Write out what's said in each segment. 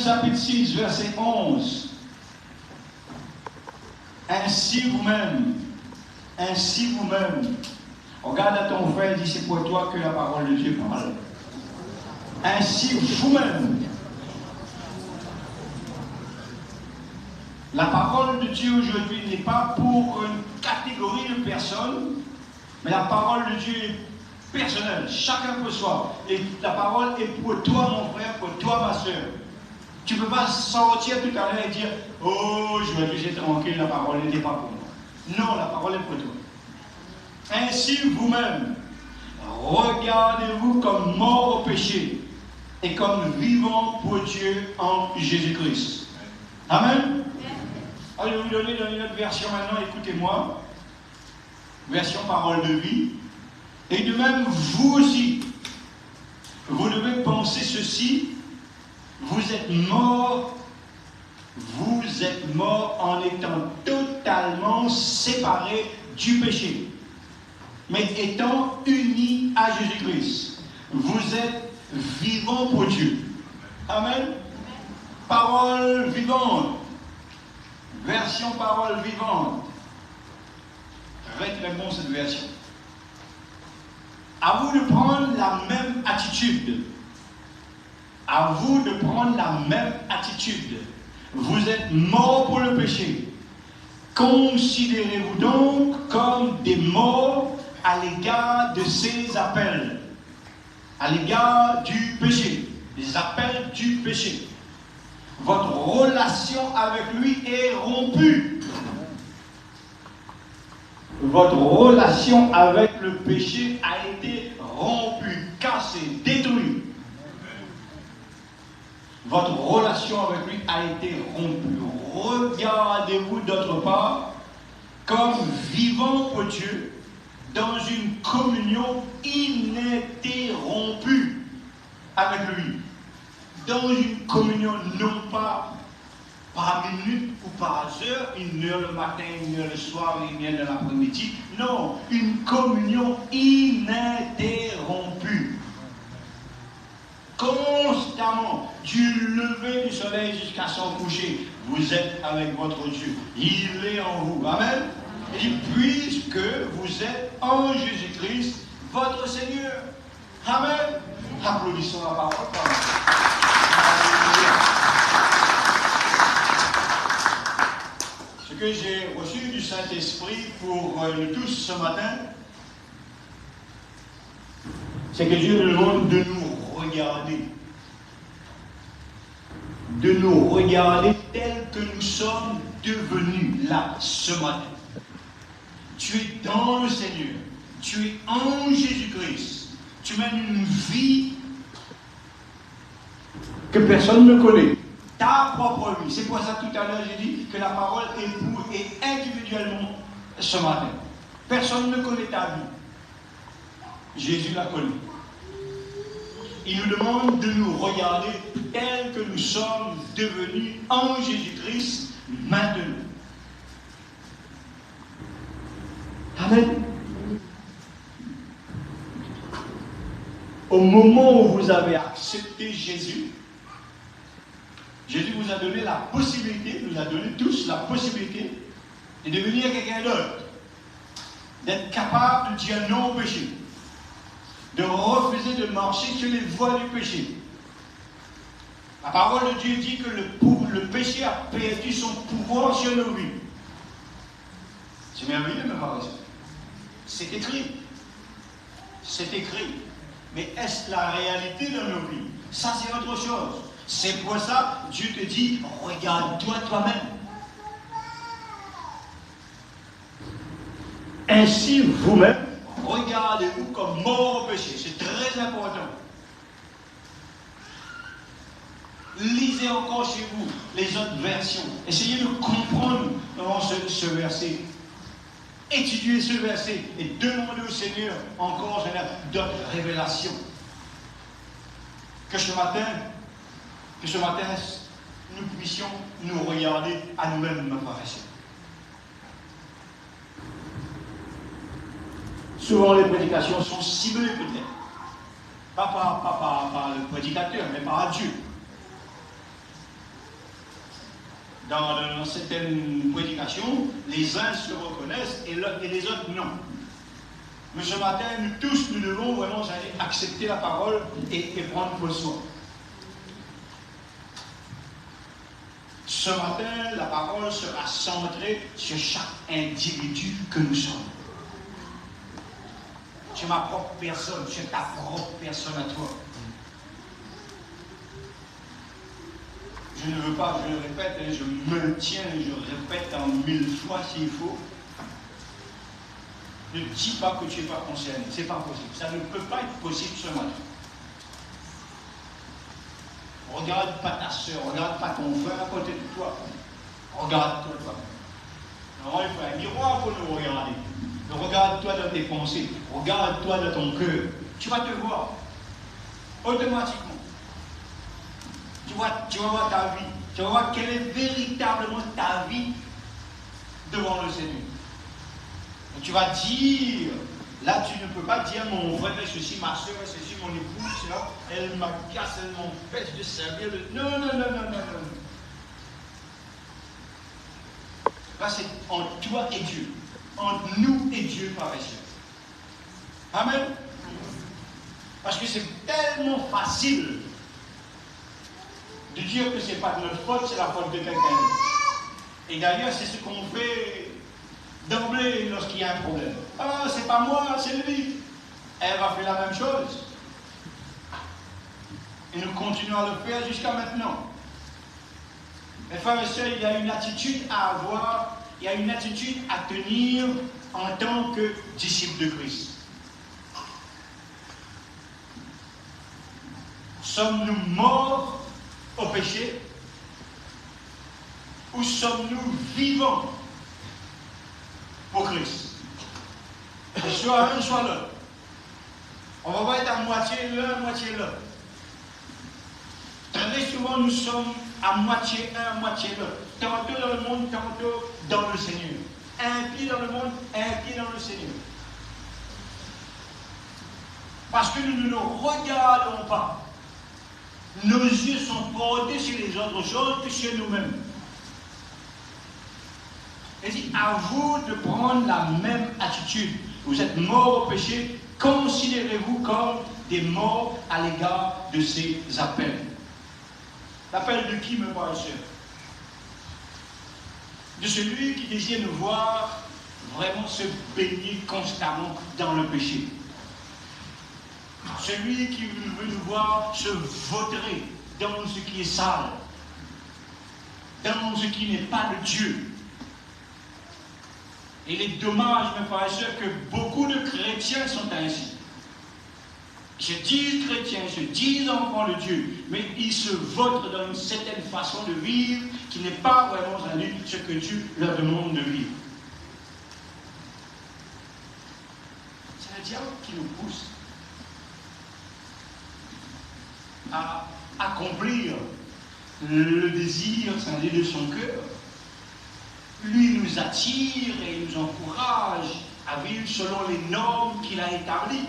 chapitre 6, verset 11. Ainsi vous-même, regarde à ton frère et dis, c'est pour toi que la parole de Dieu parle. Ainsi vous-même. La parole de Dieu aujourd'hui n'est pas pour une catégorie de personnes, mais la parole de Dieu est personnelle, chacun pour soi. Et la parole est pour toi, mon frère, pour toi, ma soeur. Tu ne peux pas sortir tout à l'heure et dire, oh, je vais te laisser tranquille, la parole n'était pas pour moi. Non, la parole est pour toi. Ainsi vous-même, regardez-vous comme mort au péché et comme vivant pour Dieu en Jésus-Christ. Amen. Alors, je vais vous donner dans une autre version maintenant, écoutez-moi. Version parole de vie. Et de même, vous aussi, vous devez penser ceci. Vous êtes morts en étant totalement séparés du péché, mais étant unis à Jésus-Christ. Vous êtes vivants pour Dieu. Amen. Parole vivante. Version parole vivante. Très très bon cette version. À vous de prendre la même attitude. À vous de prendre la même attitude. Vous êtes morts pour le péché. Considérez-vous donc comme des morts à l'égard de ses appels. À l'égard du péché. Les appels du péché. Votre relation avec lui est rompue. Votre relation avec le péché a été rompue, cassée, détruite. Votre relation avec lui a été rompue. Regardez-vous d'autre part comme vivant pour Dieu dans une communion ininterrompue avec lui. Dans une communion non pas par minute ou par heure, 1 heure le matin, 1 heure le soir, 1 heure de l'après-midi. Non, une communion ininterrompue. Constamment, du lever du soleil jusqu'à son coucher, vous êtes avec votre Dieu. Il est en vous. Amen. Et puisque vous êtes en Jésus-Christ, votre Seigneur. Amen. Applaudissons la parole. Ce que j'ai reçu du Saint-Esprit pour nous tous ce matin, c'est que Dieu nous demande de nous regarder. De nous regarder tels que nous sommes devenus là ce matin. Tu es dans le Seigneur. Tu es en Jésus-Christ. Tu mènes une vie que personne ne connaît. Ta propre vie. C'est pour ça tout à l'heure j'ai dit que la parole est pour et individuellement ce matin. Personne ne connaît ta vie. Jésus la connaît. Il nous demande de nous regarder tels que nous sommes devenus en Jésus-Christ maintenant. Amen. Au moment où vous avez accepté Jésus, Jésus vous a donné la possibilité, nous a donné tous la possibilité de devenir quelqu'un d'autre, d'être capable de dire non au péché, de refuser de marcher sur les voies du péché. La parole de Dieu dit que le péché a perdu son pouvoir sur nos vies. C'est merveilleux, mes frères et sœurs. C'est écrit. C'est écrit. Mais est-ce la réalité dans nos vies? Ça, c'est autre chose. C'est pour ça que Dieu te dit, regarde-toi toi-même. Ainsi, vous-même, regardez-vous comme mort au péché. C'est très important. Lisez encore chez vous les autres versions. Essayez de comprendre comment ce verset. Étudiez ce verset et demandez au Seigneur encore d'autres révélations. Que ce matin, nous puissions nous regarder à nous-mêmes, ma frère et sœur. Souvent, les prédications sont ciblées peut-être. Pas par le prédicateur, mais par Dieu. dans certaines prédications, les uns se reconnaissent et les autres non. Mais ce matin, nous tous, nous devons vraiment accepter la parole et prendre pour soi. Ce matin, la parole sera centrée sur chaque individu que nous sommes. Sur ma propre personne, sur ta propre personne à toi. Je ne veux pas, je le répète, je me tiens, je répète en 1000 fois s'il faut. Ne dis pas que tu n'es pas concerné. Ce n'est pas possible. Ça ne peut pas être possible ce matin. Regarde pas ta soeur, regarde pas ton frère à côté de toi. Regarde-toi toi-même. Non, il faut un miroir pour nous regarder. Regarde-toi dans tes pensées. Regarde-toi dans ton cœur. Tu vas te voir. Automatiquement. Tu vas voir ta vie. Tu vas voir quelle est véritablement ta vie devant le Seigneur. Et tu vas dire, là tu ne peux pas dire mon frère est ceci, ma soeur est ceci, mon épouse, là, elle m'agace, elle m'empêche de servir. Non, non, non, non, non, non. Là c'est entre toi et Dieu. Entre nous et Dieu par exemple. Amen. Parce que c'est tellement facile de dire que ce n'est pas de notre faute, c'est la faute de quelqu'un d'autre. Et d'ailleurs, c'est ce qu'on fait d'emblée lorsqu'il y a un problème. Ah, c'est pas moi, c'est lui. Elle va faire la même chose. Et nous continuons à le faire jusqu'à maintenant. Mes frères et sœurs, il y a une attitude à avoir, il y a une attitude à tenir en tant que disciple de Christ. Sommes-nous morts au péché ou sommes-nous vivants pour Christ? Soit un, soit l'autre. On va pas être à moitié l'un, moitié l'autre. Très souvent, nous sommes à moitié un, moitié l'autre. Tantôt dans le monde, tantôt dans le Seigneur. Un pied dans le monde, un pied dans le Seigneur. Parce que nous ne nous regardons pas. Nos yeux sont portés sur les autres choses que sur nous-mêmes. Il dit, à vous de prendre la même attitude. Vous êtes morts au péché, considérez-vous comme des morts à l'égard de ces appels. L'appel de qui, mes frères et sœurs? De celui qui désire nous voir vraiment se baigner constamment dans le péché. Celui qui veut nous voir se vautrer dans ce qui est sale, dans ce qui n'est pas de Dieu. Et il est dommage, mes frères et sœurs, que beaucoup de chrétiens sont ainsi. Ils se disent chrétiens, ils se disent enfants de Dieu, mais ils se vautrent dans une certaine façon de vivre qui n'est pas vraiment ce que Dieu leur demande de vivre. C'est le diable qui nous pousse à accomplir le désir, c'est-à-dire de son cœur. Lui nous attire et nous encourage à vivre selon les normes qu'il a établies.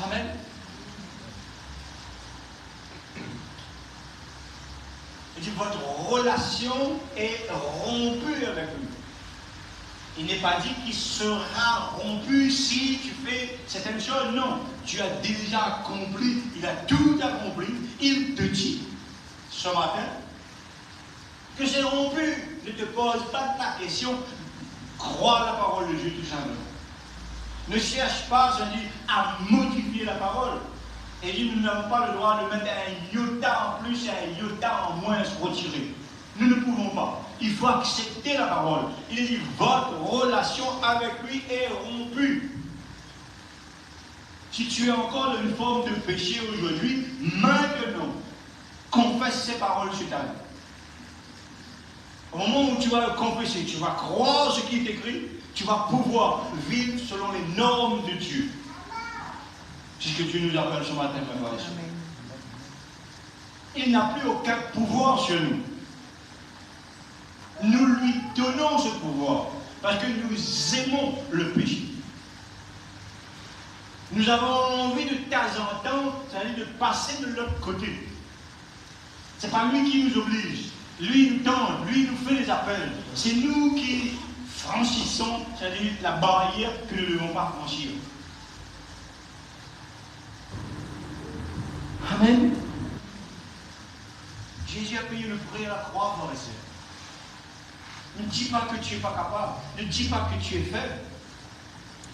Amen. Il dit, votre relation est rompue avec lui. Il n'est pas dit qu'il sera rompu si tu fais certaines choses. Non, tu as déjà accompli, il a tout accompli. Il te dit ce matin que c'est rompu. Ne te pose pas la question. Crois la parole de Dieu tout simplement. Ne cherche pas à modifier la parole. Et dit, nous n'avons pas le droit de mettre un iota en plus et un iota en moins se retirer. Nous ne pouvons pas. Il faut accepter la parole. Il dit, votre relation avec lui est rompue. Si tu es encore dans une forme de péché aujourd'hui, maintenant, confesse ces paroles sur ta vie. Au moment où tu vas le confesser, tu vas croire ce qui est écrit, tu vas pouvoir vivre selon les normes de Dieu. C'est ce que Dieu nous appelle ce matin, mes frères et sœurs. Il n'a plus aucun pouvoir sur nous. Nous lui donnons ce pouvoir parce que nous aimons le péché. Nous avons envie de temps en temps, c'est-à-dire de passer de l'autre côté. Ce n'est pas lui qui nous oblige. Lui nous tente, lui nous fait des appels. C'est nous qui franchissons, c'est-à-dire la barrière que nous ne devons pas franchir. Amen. Jésus a payé le prix à la croix, frères et sœurs. Ne dis pas que tu n'es pas capable. Ne dis pas que tu es faible.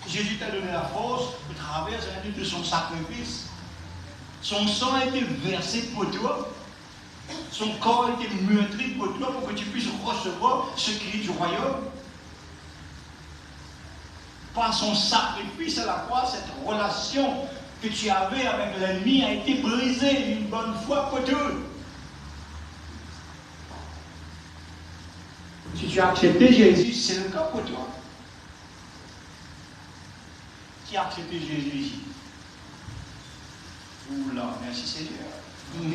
Jésus t'a donné la force au travers de son sacrifice. Son sang a été versé pour toi. Son corps a été meurtri pour toi pour que tu puisses recevoir ce qui est du royaume. Par son sacrifice à la croix, cette relation que tu avais avec l'ennemi a été brisée une bonne fois pour toutes. Si tu as accepté Jésus, c'est le cas pour toi. Qui a accepté Jésus ici? Oula, merci Seigneur.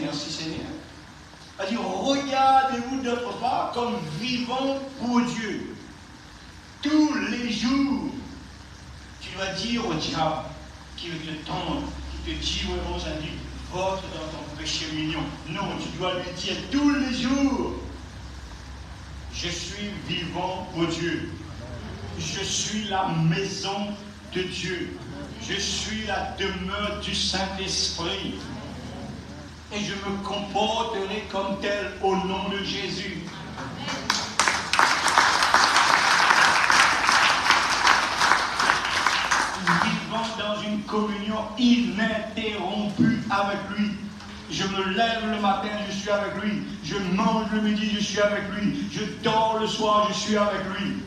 Merci Seigneur. C'est-à-dire, regardez-vous d'autre part comme vivant pour Dieu. Tous les jours, tu dois dire au diable qui veut te tendre, qui te dit vraiment, ça dit, vote dans ton péché mignon. Non, tu dois lui dire tous les jours, je suis vivant pour Dieu. Je suis la maison de Dieu. Je suis la demeure du Saint-Esprit. Et je me comporterai comme tel au nom de Jésus. Vivant dans une communion ininterrompue avec lui. Je me lève le matin, je suis avec lui. Je mange le midi, je suis avec lui. Je dors le soir, je suis avec lui.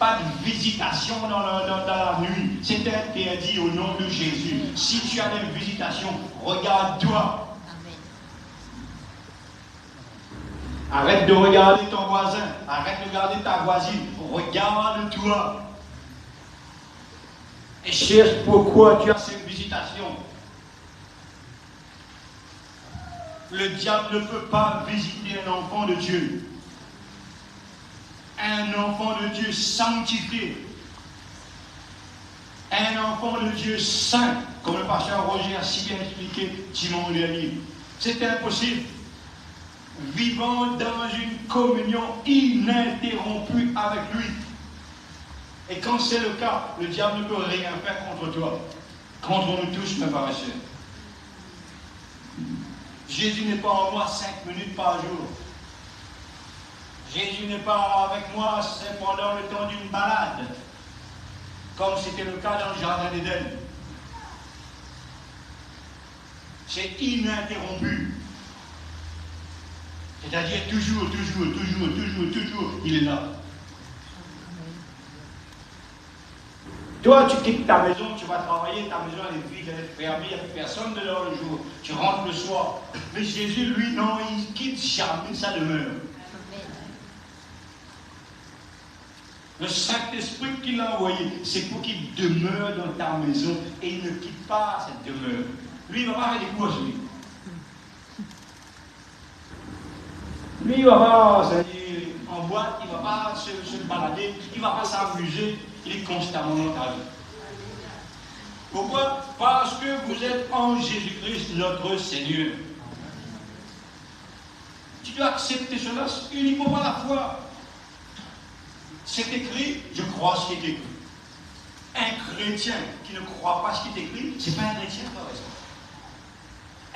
Pas de visitation dans la nuit. C'est interdit au nom de Jésus. Si tu as des visitations, regarde-toi. Arrête de regarder ton voisin. Arrête de regarder ta voisine. Regarde-toi. Et cherche pourquoi tu as cette visitation. Le diable ne peut pas visiter un enfant de Dieu. Un enfant de Dieu sanctifié. Un enfant de Dieu saint, comme le pasteur Roger a si bien expliqué dimanche dernier. C'est impossible. Vivant dans une communion ininterrompue avec lui. Et quand c'est le cas, le diable ne peut rien faire contre toi. Contre nous tous, mes frères et sœurs. Jésus n'est pas en moi 5 minutes par jour. Jésus n'est pas avec moi pendant le temps d'une balade, comme c'était le cas dans le jardin d'Éden. C'est ininterrompu. C'est-à-dire toujours, il est là. Toi, tu quittes ta maison, tu vas travailler, ta maison elle est vide, elle est fermée, il n'y a personne dehors le jour. Tu rentres le soir. Mais Jésus, lui, non, il quitte jamais sa demeure. Le Saint-Esprit qu'il a envoyé, c'est pour qu'il demeure dans ta maison et il ne quitte pas cette demeure. Lui, il ne va pas faire des courses, lui. Lui, il ne va pas en boîte, il ne va pas se balader, il ne va pas s'amuser, il est constamment dans ta vie. Pourquoi? Parce que vous êtes en Jésus-Christ, notre Seigneur. Tu dois accepter cela uniquement par la foi. C'est écrit, je crois ce qui est écrit. Un chrétien qui ne croit pas ce qui est écrit, ce n'est pas un chrétien, par exemple.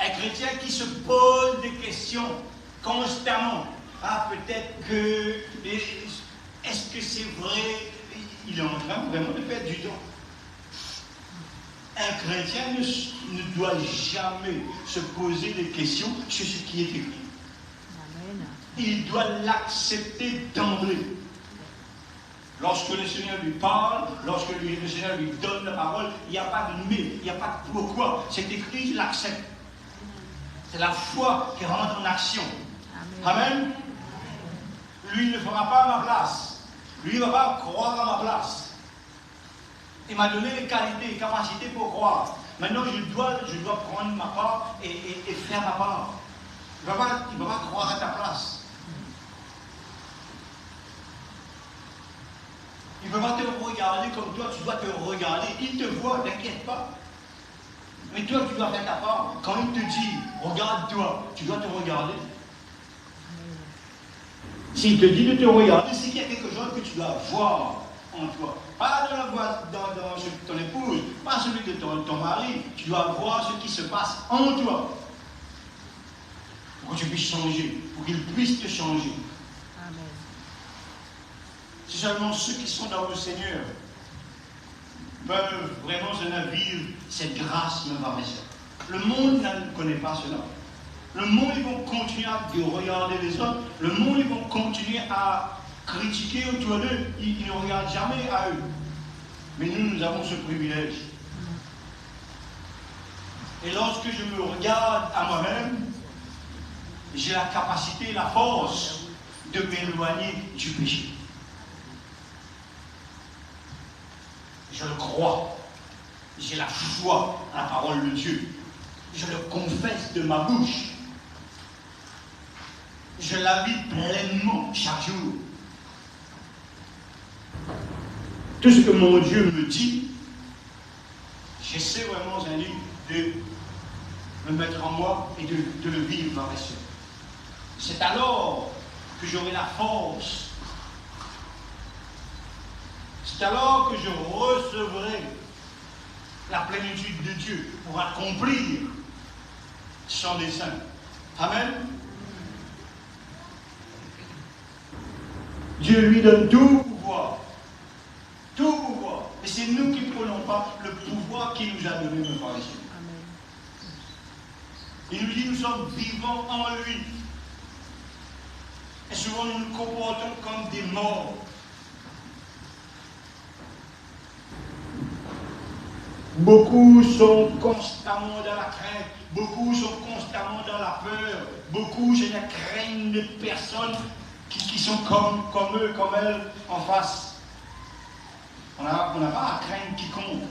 Un chrétien qui se pose des questions constamment. Ah, peut-être que. Est-ce que c'est vrai? Il est en train vraiment de perdre du temps. Un chrétien ne doit jamais se poser des questions sur ce qui est écrit. Amen. Il doit l'accepter d'emblée. Lorsque le Seigneur lui parle, lorsque le Seigneur lui donne la parole, il n'y a pas de mais, il n'y a pas de pourquoi. C'est écrit, il l'accepte. C'est la foi qui rentre en action. Amen. Amen. Lui ne fera pas à ma place. Lui ne va pas croire à ma place. Il m'a donné les qualités, les capacités pour croire. Maintenant, je dois prendre ma part et faire ma part. Il ne va pas croire à ta place. Il ne peut pas te regarder comme toi, tu dois te regarder. Il te voit, t'inquiète pas. Mais toi, tu dois faire ta part. Quand il te dit, regarde-toi, tu dois te regarder. S'il te dit de te regarder, c'est qu'il y a quelque chose que tu dois voir en toi. Pas dans ton épouse, pas celui de ton mari. Tu dois voir ce qui se passe en toi. Pour que tu puisses changer, pour qu'il puisse te changer. Amen. C'est seulement ceux qui sont dans le Seigneur peuvent vraiment vivre cette grâce, mes frères et sœurs. Le monde ne connaît pas cela. Le monde, ils vont continuer à regarder les autres. Le monde, ils vont continuer à critiquer autour d'eux. Ils ne regardent jamais à eux. Mais nous, nous avons ce privilège. Et lorsque je me regarde à moi-même, j'ai la capacité, la force de m'éloigner du péché. Je le crois. J'ai la foi à la parole de Dieu. Je le confesse de ma bouche. Je la vis pleinement chaque jour. Tout ce que mon Dieu me dit, j'essaie vraiment de le mettre en moi et de le vivre par les sœurs. C'est alors que j'aurai la force. C'est alors que je recevrai la plénitude de Dieu pour accomplir son dessein. Amen. Dieu lui donne tout pouvoir. Tout pouvoir. Et c'est nous qui ne prenons pas le pouvoir qu'il nous a donné, mes frères et sœurs. Il nous dit nous sommes vivants en lui. Et souvent nous nous comportons comme des morts. Beaucoup sont constamment dans la crainte. Beaucoup sont constamment dans la peur. Beaucoup, je ne craignent les personnes qui sont comme eux, comme elles, en face. On n'a pas à craindre quiconque.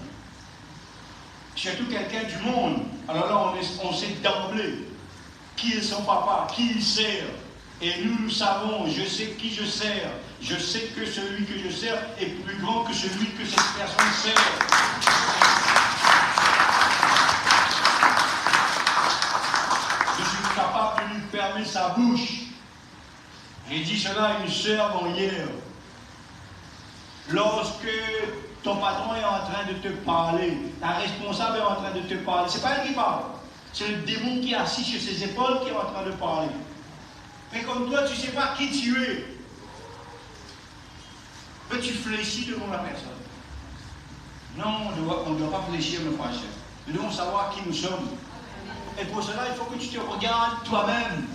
Surtout quelqu'un du monde. Alors là, on sait d'emblée qui est son papa, qui il sert. Et nous savons, je sais qui je sers. Je sais que celui que je sers est plus grand que celui que cette personne sert. Je suis capable de lui fermer sa bouche. J'ai dit cela à une sœur hier. Lorsque ton patron est en train de te parler, ta responsable est en train de te parler, c'est pas elle qui parle. C'est le démon qui est assis sur ses épaules qui est en train de parler. Mais comme toi, tu ne sais pas qui tu es. Mais tu fléchis devant la personne. Non, on ne doit pas fléchir, mes frères et sœurs. Nous devons savoir qui nous sommes. Et pour cela, il faut que tu te regardes toi-même.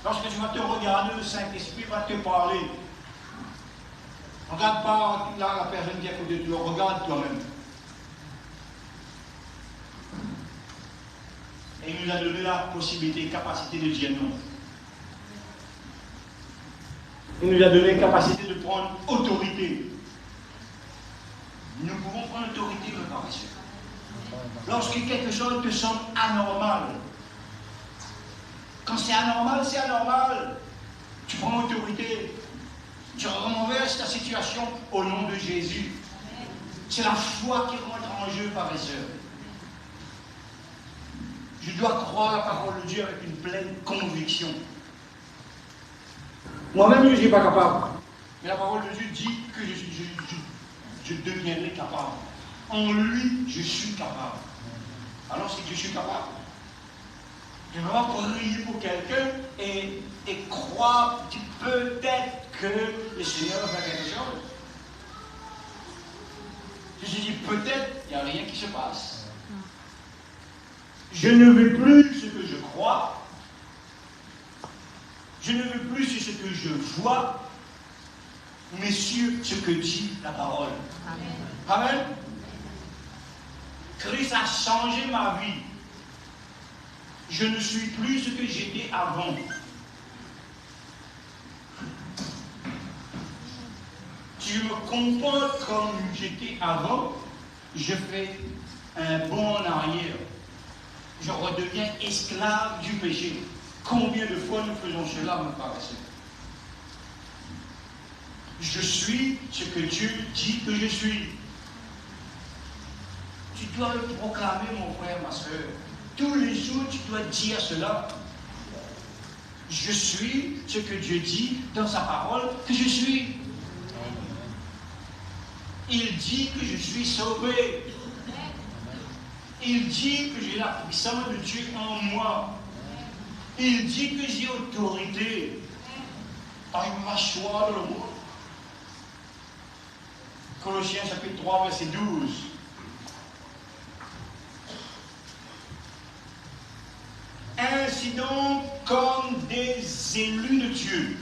Lorsque tu vas te regarder, le Saint-Esprit va te parler. Regarde pas la personne qui est à côté de toi, regarde toi-même. Et il nous a donné la possibilité, capacité de dire non. Il nous a donné la capacité de prendre autorité. Nous pouvons prendre autorité, mes frères et sœurs. Lorsque quelque chose te semble anormal, quand c'est anormal, c'est anormal. Tu prends autorité. Tu renverses ta situation au nom de Jésus. C'est la foi qui rentre en jeu, frères et sœurs. Je dois croire la parole de Dieu avec une pleine conviction. Moi-même, je ne suis pas capable. Mais la parole de Dieu dit que je deviendrai capable. En lui, je suis capable. Alors, c'est que je suis capable. Je vais vraiment prier pour quelqu'un et croire peut-être que le Seigneur va faire quelque chose. Je dis peut-être, il n'y a rien qui se passe. Je ne veux plus ce que je crois. Je ne veux plus ce que je vois, mais sur ce que dit la parole. Amen. Amen. Christ a changé ma vie. Je ne suis plus ce que j'étais avant. Si je me comporte comme j'étais avant, je fais un bond en arrière. Je redeviens esclave du péché. Combien de fois nous faisons cela, me paraît-il? Je suis ce que Dieu dit que je suis. Tu dois le proclamer, mon frère, ma soeur. Tous les jours, tu dois dire cela. Je suis ce que Dieu dit dans sa parole que je suis. Il dit que je suis sauvé. Il dit que j'ai la puissance de Dieu en moi. Il dit que j'ai autorité. Par ma choix dans le monde. Colossiens chapitre 3, verset 12. Ainsi donc, comme des élus de Dieu,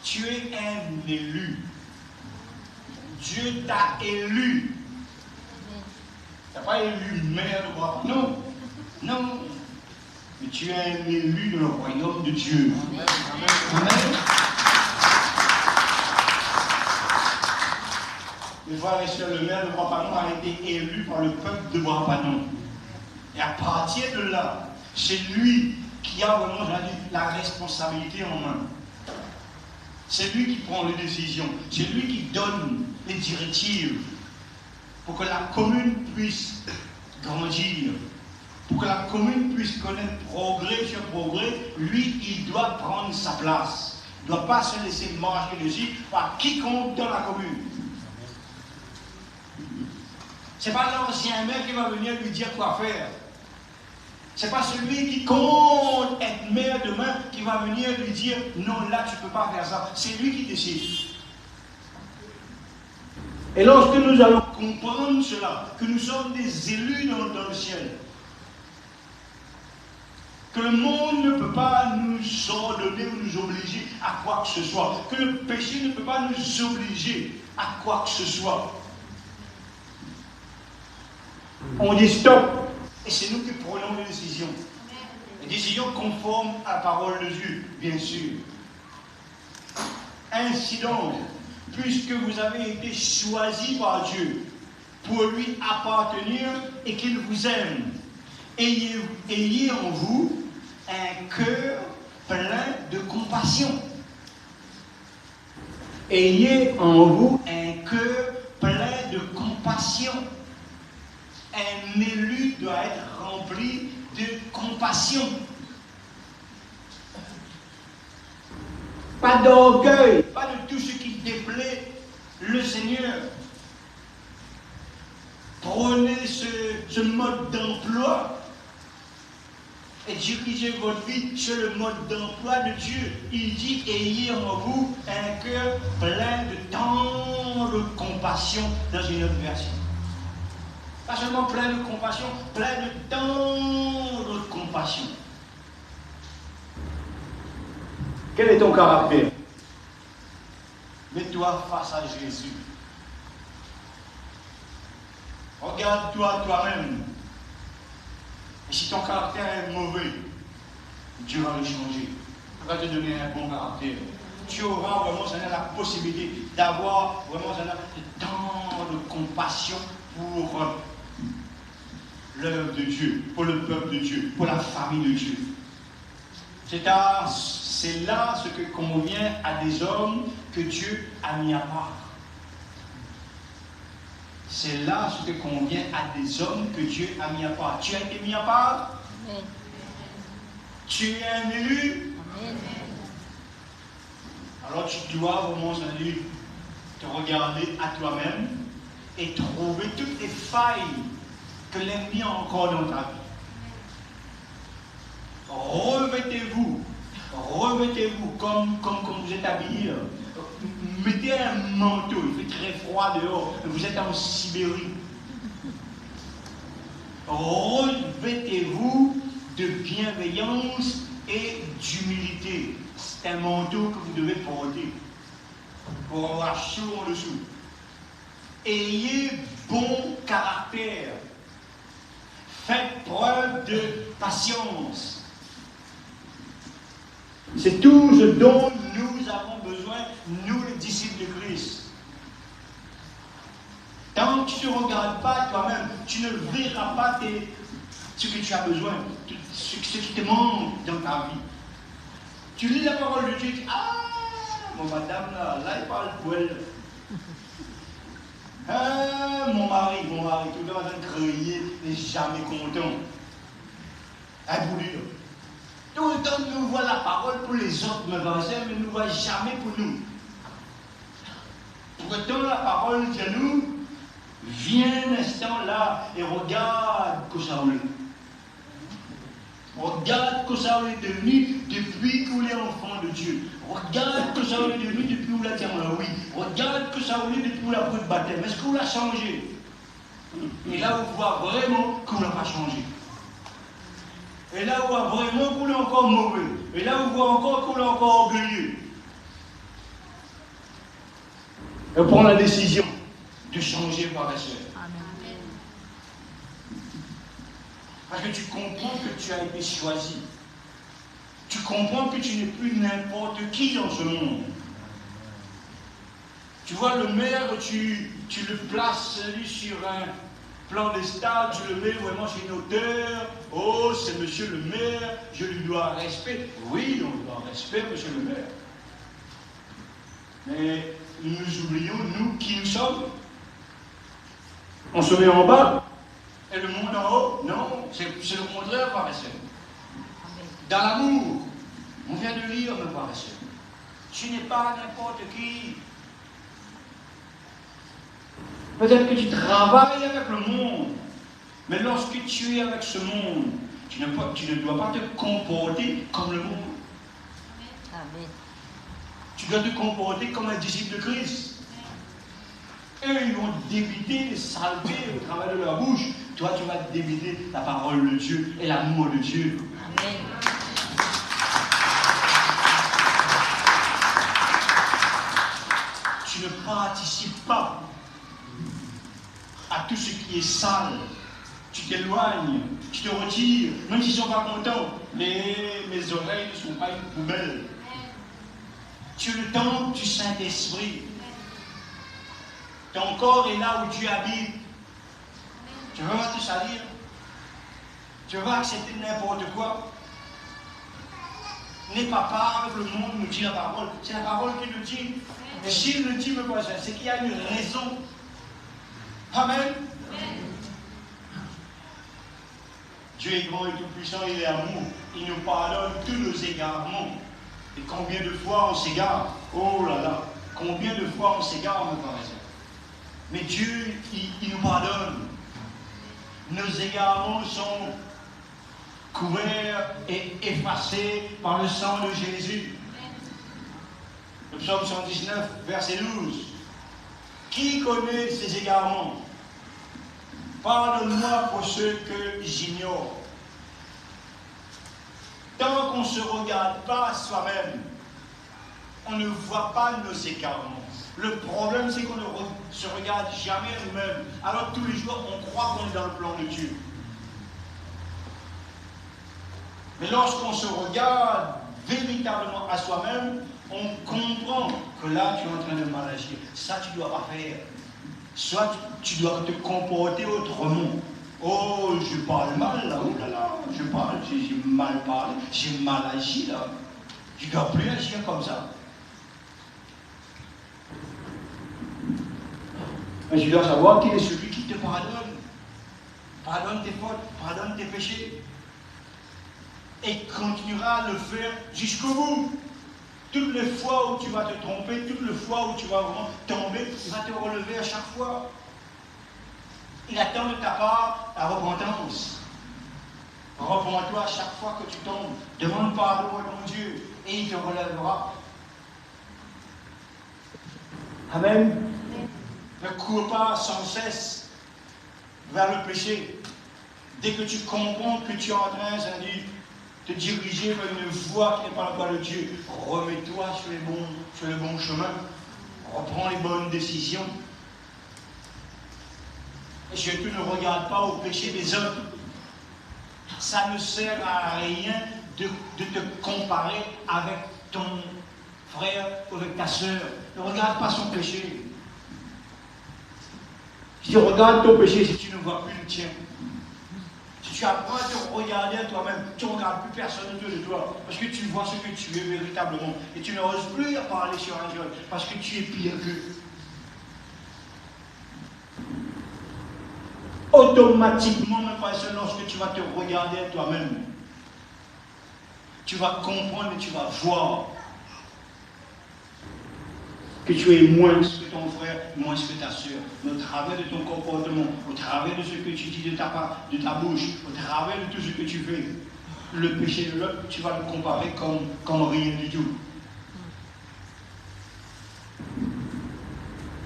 tu es un élu. Dieu t'a élu. Tu n'as pas élu maire de roi. Non. Non. Mais tu es un élu dans le royaume de Dieu. Amen. Amen. Les frères et sœurs, le maire de Brapanon a été élu par le peuple de Brapanon. Et à partir de là, c'est lui qui a vraiment la responsabilité en main. C'est lui qui prend les décisions. C'est lui qui donne les directives pour que la commune puisse grandir. Pour que la commune puisse connaître progrès sur progrès, lui, il doit prendre sa place. Il ne doit pas se laisser marcher dessus par quiconque dans la commune. Ce n'est pas l'ancien maire qui va venir lui dire quoi faire. Ce n'est pas celui qui compte être maire demain qui va venir lui dire non, là tu ne peux pas faire ça. C'est lui qui décide. Et lorsque nous allons comprendre cela, que nous sommes des élus dans le ciel, que le monde ne peut pas nous ordonner ou nous obliger à quoi que ce soit, que le péché ne peut pas nous obliger à quoi que ce soit. On dit stop. Et c'est nous qui prenons les décisions. Les décisions conformes à la parole de Dieu, bien sûr. Ainsi donc, puisque vous avez été choisis par Dieu pour lui appartenir et qu'il vous aime, ayez en vous un cœur plein de compassion. Ayez en vous un cœur plein de compassion. Un élu doit être rempli de compassion. Pas d'orgueil, pas de tout ce qui déplaît le Seigneur. Prenez ce mode d'emploi et dirigez votre vie sur le mode d'emploi de Dieu. Il dit, ayez en vous un cœur plein de tendre compassion dans une autre version. Pas seulement plein de compassion, plein de tendre compassion. Quel est ton caractère? Mets-toi face à Jésus. Regarde-toi toi-même. Et si ton caractère est mauvais, Dieu va le changer. Il va te donner un bon caractère. Tu auras vraiment la possibilité d'avoir vraiment tant de compassion pour l'œuvre de Dieu, pour le peuple de Dieu, pour la famille de Dieu. C'est là ce que convient à des hommes que Dieu a mis à part. C'est là ce que convient à des hommes que Dieu a mis à part. Tu as été mis à part? Amen. Tu es un élu? Amen. Alors tu dois vraiment te regarder à toi-même et trouver toutes les failles que l'ennemi a encore dans ta vie. Revêtez-vous comme vous êtes habillés. Mettez un manteau, il fait très froid dehors, vous êtes en Sibérie. Revêtez-vous de bienveillance et d'humilité. C'est un manteau que vous devez porter pour avoir chaud en dessous. Ayez bon caractère. Faites preuve de patience. C'est tout ce dont nous avons besoin, nous les disciples de Christ. Tant que tu ne regardes pas toi-même, tu ne verras pas ce que tu as besoin, ce qui te manque dans ta vie. Tu lis la parole de Dieu, tu dis, ah, mon madame là, il parle pour elle. Ah, mon mari, tout le temps en train de crier, il n'est jamais content. Un pour dur. Tout le temps, nous voit la parole pour les autres, mais nous ne voit jamais pour nous. Pourtant, la parole de nous, viens un instant là et regarde que ça roule. Regarde que ça est devenu depuis qu'il est enfant de Dieu. Regarde que ça est devenu depuis qu'il a dit oui. Regarde que ça est depuis qu'il a pris le baptême. Est-ce qu'il a changé? Et là, on voit vraiment qu'il n'a pas changé. Et là, on voit vraiment qu'il est encore mauvais. Et là, on voit encore qu'il est encore orgueilleux. Et prend la décision de changer par la suite. Parce que tu comprends que tu as été choisi. Tu comprends que tu n'es plus n'importe qui dans ce monde. Tu vois, le maire, tu le places sur un plan de stade, tu le mets vraiment sur une hauteur. Oh, c'est monsieur le maire, je lui dois respect. Oui, on doit respect, monsieur le maire. Mais nous oublions, nous, qui nous sommes. On se met en bas. Et le monde en haut, non, c'est le contraire, frère et sœur. Dans l'amour, on vient de lire, mes frères et sœurs. Tu n'es pas n'importe qui. Peut-être que tu travailles avec le monde, mais lorsque tu es avec ce monde, tu ne dois pas te comporter comme le monde. Amen. Tu dois te comporter comme un disciple de Christ. Eux, ils vont débiter les saletés au travers de leur bouche. Toi, tu vas débiter la parole de Dieu et l'amour de Dieu. Amen. Tu ne participes pas à tout ce qui est sale. Tu t'éloignes, tu te retires. Même s'ils ne sont pas contents, mes oreilles ne sont pas une poubelle. Tu es le temple du Saint-Esprit. Ton corps est là où Dieu habite. Tu veux te salir? Tu veux accepter n'importe quoi? N'aie pas peur avec le monde, nous dit la parole. C'est la parole qui nous dit. Et s'il le dit, me voisin, c'est qu'il y a une raison. Amen. Dieu est grand et tout puissant, il est amour. Il nous pardonne tous nos égarements. Et combien de fois on s'égare? Oh là là, combien de fois on s'égare, mes frères et sœurs. Mais Dieu, il nous pardonne. Nos égarements sont couverts et effacés par le sang de Jésus. Le psaume 119, verset 12. Qui connaît ces égarements? Pardonne-moi pour ceux que j'ignore. Tant qu'on ne se regarde pas soi-même, on ne voit pas nos égarements. Le problème, c'est qu'on ne se regarde jamais nous-mêmes. Alors tous les jours, on croit qu'on est dans le plan de Dieu. Mais lorsqu'on se regarde véritablement à soi-même, on comprend que là, tu es en train de mal agir. Ça, tu ne dois pas faire. Soit tu dois te comporter autrement. Oh, je parle mal là, oh là là, je parle, j'ai mal parlé, j'ai mal agi là. Tu ne dois plus agir comme ça. Mais tu dois savoir qu'il est celui qui te pardonne. Pardonne tes fautes, pardonne tes péchés. Et continuera à le faire jusqu'au bout. Toutes les fois où tu vas te tromper, toutes les fois où tu vas vraiment tomber, il va te relever à chaque fois. Il attend de ta part la repentance. Repends-toi à chaque fois que tu tombes. Demande pardon à ton Dieu et il te relèvera. Amen. Ne cours pas sans cesse vers le péché. Dès que tu comprends que tu es en train de te diriger vers une voie qui n'est pas la voie de Dieu, remets-toi sur le bon chemin. Reprends les bonnes décisions. Et surtout, ne regarde pas au péché des autres. Ça ne sert à rien de te comparer avec ton frère ou avec ta soeur. Ne regarde pas son péché. Si tu regardes ton péché, si tu ne vois plus le tien, si tu apprends à te regarder à toi-même, tu ne regardes plus personne autour de toi, parce que tu vois ce que tu es véritablement, et tu n'oses plus parler sur un jeune, parce que tu es pire qu'eux. Automatiquement, même pas lorsque tu vas te regarder à toi-même, tu vas comprendre et tu vas voir que tu es moins que ton frère, moins que ta soeur. Mais au travers de ton comportement, au travers de ce que tu dis de ta bouche, au travers de tout ce que tu fais, le péché de l'autre, tu vas le comparer comme rien du tout.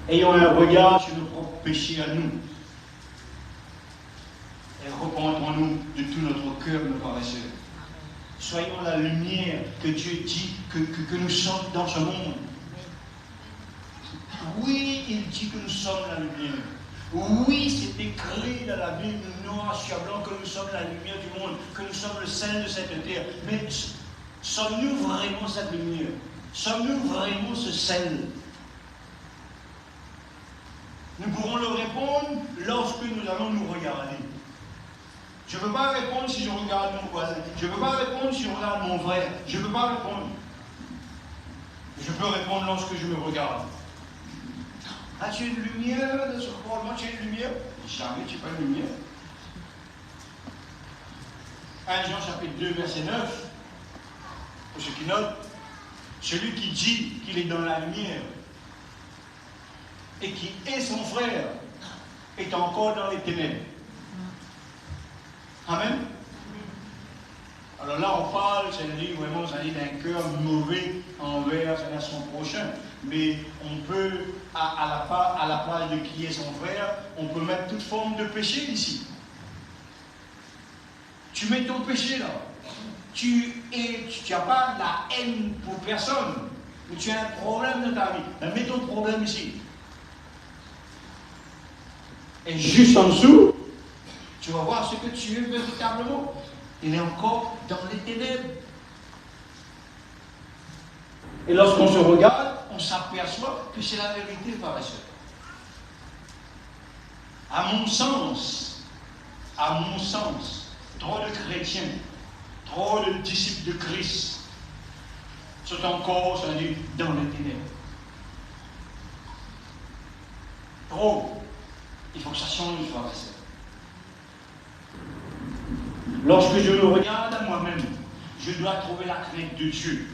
Ayons un regard sur nos propres péchés à nous. Et repentons-nous de tout notre cœur, nos frères et sœurs. Soyons la lumière que Dieu dit que nous sommes dans ce monde. Oui, il dit que nous sommes la lumière. Oui, c'est écrit dans la Bible, noir sur blanc, que nous sommes la lumière du monde, que nous sommes le sel de cette terre. Mais sommes-nous vraiment cette lumière? Sommes-nous vraiment ce sel? Nous pourrons le répondre lorsque nous allons nous regarder. Je ne peux pas répondre si je regarde mon voisin. Je ne peux pas répondre si je regarde mon frère. Je ne peux pas répondre. Je peux répondre lorsque je me regarde. As-tu une lumière de ce comportement? Tu as une lumière? Jamais tu n'as pas une lumière. 1 Jean chapitre 2 verset 9. Pour ceux qui notent, celui qui dit qu'il est dans la lumière et qui est son frère est encore dans les ténèbres. Amen. Alors là, on parle, c'est-à-dire vraiment, c'est-à-dire d'un cœur mauvais envers son prochain. Mais on peut, à la place de qui est son frère, on peut mettre toute forme de péché ici. Tu mets ton péché là. Tu n'as pas la haine pour personne. Mais tu as un problème dans ta vie. Ben, mets ton problème ici. Et juste en dessous, tu vas voir ce que tu es véritablement. Il est encore dans les ténèbres. Et lorsqu'on se regarde, on s'aperçoit que c'est la vérité, frères et sœurs. À mon sens, trop de chrétiens, trop de disciples de Christ sont encore, c'est-à-dire, dans les ténèbres. Trop. Il faut que ça change, frères et sœurs. Lorsque je me regarde à moi-même, je dois trouver la crainte de Dieu.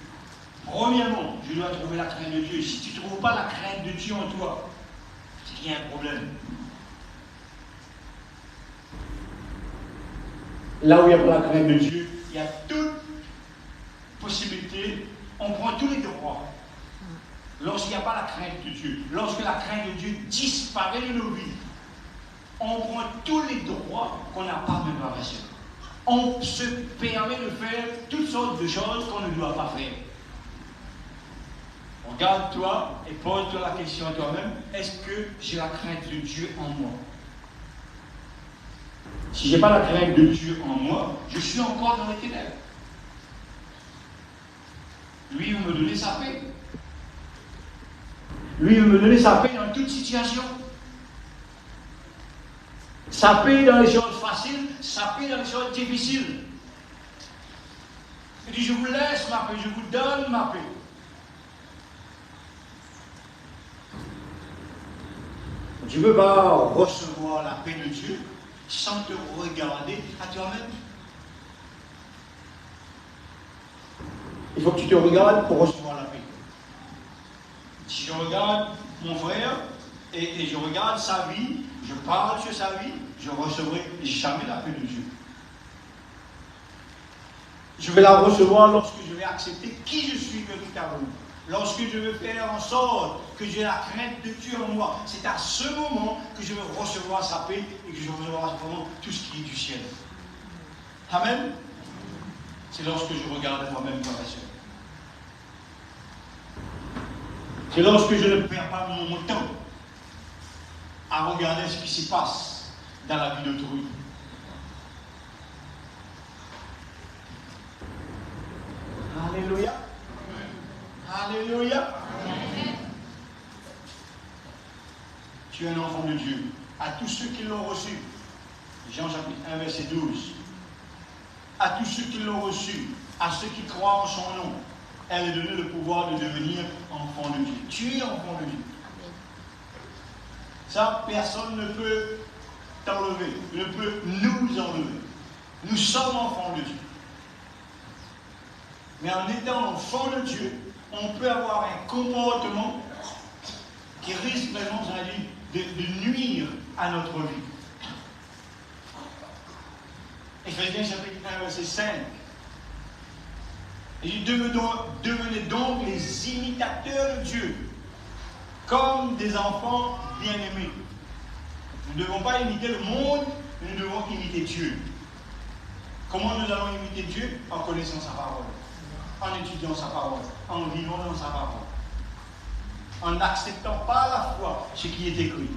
Premièrement, je dois trouver la crainte de Dieu. Si tu ne trouves pas la crainte de Dieu en toi, c'est qu'il y a un problème. Là où il n'y a pas la crainte de Dieu, il y a toute possibilité, on prend tous les droits. Lorsqu'il n'y a pas la crainte de Dieu, lorsque la crainte de Dieu disparaît de nos vies, on prend tous les droits qu'on n'a pas de préparation. On se permet de faire toutes sortes de choses qu'on ne doit pas faire. Regarde-toi et pose-toi la question à toi-même, est-ce que j'ai la crainte de Dieu en moi? Si je n'ai pas la crainte de Dieu en moi, je suis encore dans les ténèbres. Lui, il veut me donner sa paix. Lui, il veut me donner sa paix dans toute situation. Sa paix dans les choses faciles, sa paix dans les choses difficiles. Il dit, je vous laisse ma paix, je vous donne ma paix. Tu ne peux pas recevoir la paix de Dieu sans te regarder à toi-même. Il faut que tu te regardes pour recevoir la paix. Si je regarde mon frère et je regarde sa vie, je parle sur sa vie, je ne recevrai jamais la paix de Dieu. Je vais la recevoir lorsque je vais accepter qui je suis véritablement. Lorsque je vais faire en sorte que j'ai la crainte de Dieu en moi, c'est à ce moment que je vais recevoir sa paix et que je vais recevoir vraiment tout ce qui est du ciel. Amen. C'est lorsque je regarde moi-même dans la chair. C'est lorsque je ne perds pas mon temps à regarder ce qui se passe dans la vie d'autrui. Alléluia. Alléluia. Tu es un enfant de Dieu. À tous ceux qui l'ont reçu, Jean chapitre 1 verset 12, à tous ceux qui l'ont reçu, à ceux qui croient en son nom, elle est donnée le pouvoir de devenir enfant de Dieu. Tu es enfant de Dieu. Ça, personne ne peut t'enlever, ne peut nous enlever. Nous sommes enfants de Dieu. Mais en étant enfant de Dieu, on peut avoir un comportement qui risque vraiment, de nuire à notre vie. Éphésiens chapitre 1, verset 5. Et devenez donc les imitateurs de Dieu, comme des enfants bien-aimés. Nous ne devons pas imiter le monde, mais nous devons imiter Dieu. Comment nous allons imiter Dieu? En connaissant sa parole, en étudiant sa parole, en vivant dans sa parole, en n'acceptant par la foi ce qui est écrit.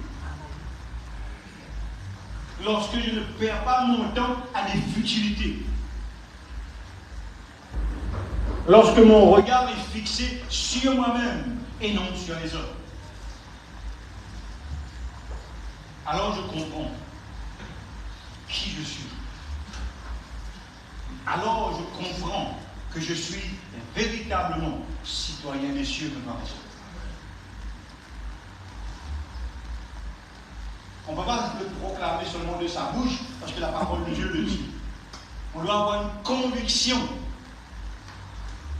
Lorsque je ne perds pas mon temps à des futilités, lorsque mon regard est fixé sur moi-même et non sur les autres, alors je comprends qui je suis. Alors je comprends que je suis véritablement citoyen des cieux, mes frères et sœurs. On ne peut pas le proclamer seulement de sa bouche, parce que la parole de Dieu le dit. On doit avoir une conviction.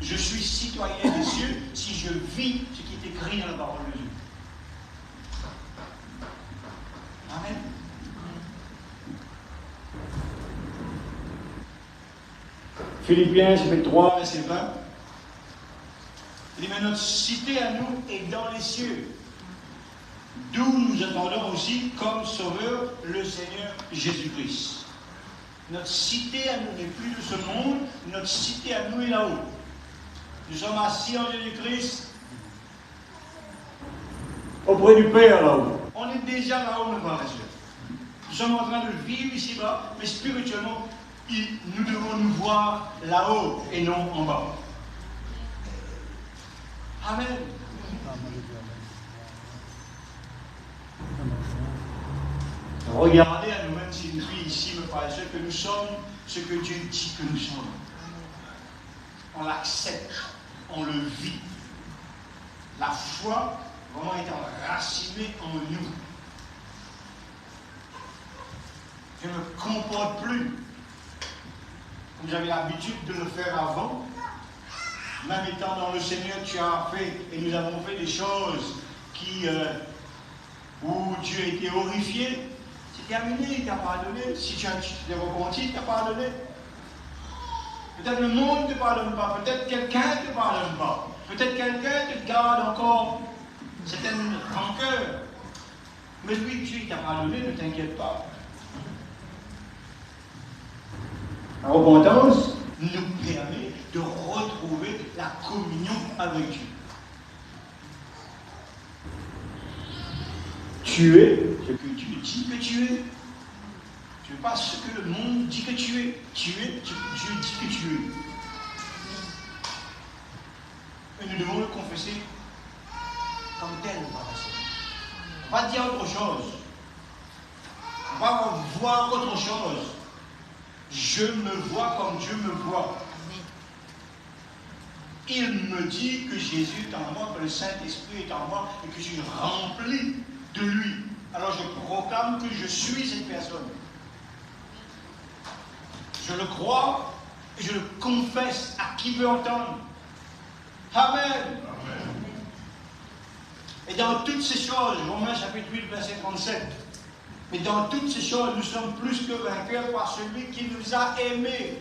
Je suis citoyen des cieux si je vis ce qui est écrit dans la parole de Dieu. Amen. Philippiens, chapitre 3, verset 20. Il dit, mais notre cité à nous est dans les cieux, d'où nous attendons aussi comme sauveur le Seigneur Jésus-Christ. Notre cité à nous n'est plus de ce monde, notre cité à nous est là-haut. Nous sommes assis en Jésus-Christ auprès du Père là-haut. On est déjà là-haut, mes frères et sœurs. Nous sommes en train de vivre ici-bas, mais spirituellement, nous devons nous voir là-haut et non en bas. Amen. Regardez à nous-mêmes si nous sommes ici, mes frères et sœurs, que nous sommes ce que Dieu dit que nous sommes. On l'accepte, on le vit. La foi vraiment est enracinée en nous. Je ne me comporte plus comme j'avais l'habitude de le faire avant. Même étant dans le Seigneur, tu as fait, et nous avons fait des choses où Dieu a été horrifié. C'est terminé, il t'a pardonné. Si tu t'es repenti, il t'a pardonné. Peut-être le monde ne te pardonne pas, peut-être quelqu'un ne te pardonne pas, peut-être quelqu'un te garde encore certaines rancœurs. Mais lui, Dieu t'a pardonné, ne t'inquiète pas. La repentance nous permet de retrouver la communion avec Dieu. Tu es ce que Dieu dit que tu es. Tu n'es pas ce que le monde dit que tu es. Tu es ce que Dieu dit que tu es. Et nous devons le confesser comme tel. On va dire autre chose. On va voir autre chose. Je me vois comme Dieu me voit. Il me dit que Jésus est en moi, que le Saint-Esprit est en moi et que je suis rempli de lui. Alors je proclame que je suis cette personne. Je le crois et je le confesse à qui veut entendre. Amen. Amen. Et dans toutes ces choses, Romains chapitre 8, verset 37, mais dans toutes ces choses, nous sommes plus que vainqueurs par celui qui nous a aimés.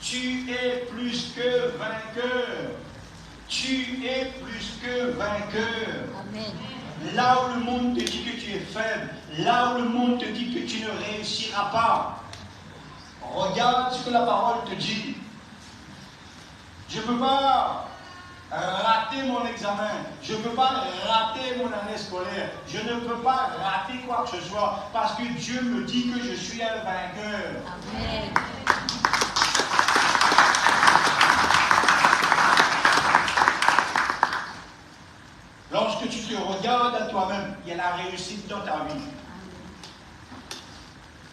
Tu es plus que vainqueur. Tu es plus que vainqueur. Amen. Là où le monde te dit que tu es faible, là où le monde te dit que tu ne réussiras pas, regarde ce que la parole te dit. Je ne peux pas rater mon examen, je ne peux pas rater mon année scolaire, je ne peux pas rater quoi que ce soit, parce que Dieu me dit que je suis un vainqueur. Amen. Lorsque tu te regardes à toi-même, il y a la réussite dans ta vie.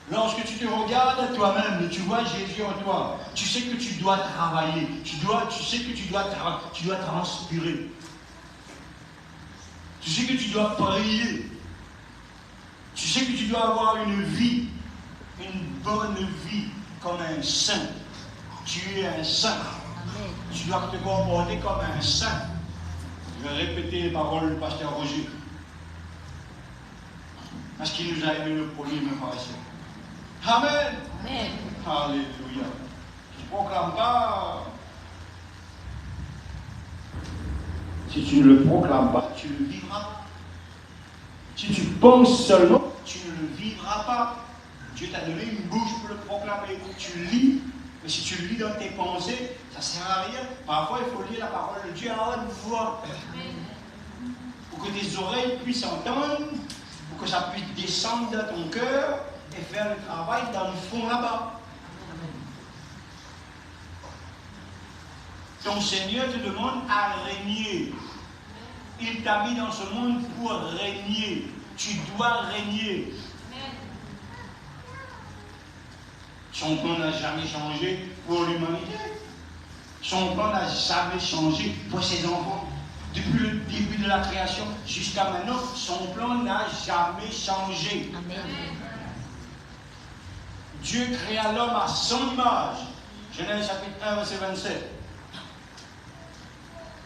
Lorsque tu te regardes à toi-même et tu vois Jésus en toi, tu sais que tu dois travailler, tu sais que tu dois transpirer. Tu sais que tu dois prier. Tu sais que tu dois avoir une vie, une bonne vie comme un saint. Tu es un saint. Amen. Tu dois te comporter comme un saint. Je vais répéter les paroles du pasteur Roger. Parce qu'il nous a aimé le premier, mes frères et sœurs. Amen. Amen. Alléluia. Tu ne proclames pas. Si tu ne le proclames pas, tu ne le vivras pas. Si tu penses seulement, tu ne le vivras pas. Dieu t'a donné une bouche pour le proclamer. Tu lis, mais si tu le lis dans tes pensées, ça ne sert à rien. Parfois, il faut lire la parole de Dieu à haute voix. Pour que tes oreilles puissent entendre, pour que ça puisse descendre dans ton cœur et faire le travail dans le fond là-bas. Ton Seigneur te demande à régner. Il t'a mis dans ce monde pour régner. Tu dois régner. Son plan n'a jamais changé pour l'humanité. Son plan n'a jamais changé pour ses enfants. Depuis le début de la création jusqu'à maintenant, son plan n'a jamais changé. Amen. Dieu créa l'homme à son image. Genèse chapitre 1, verset 27.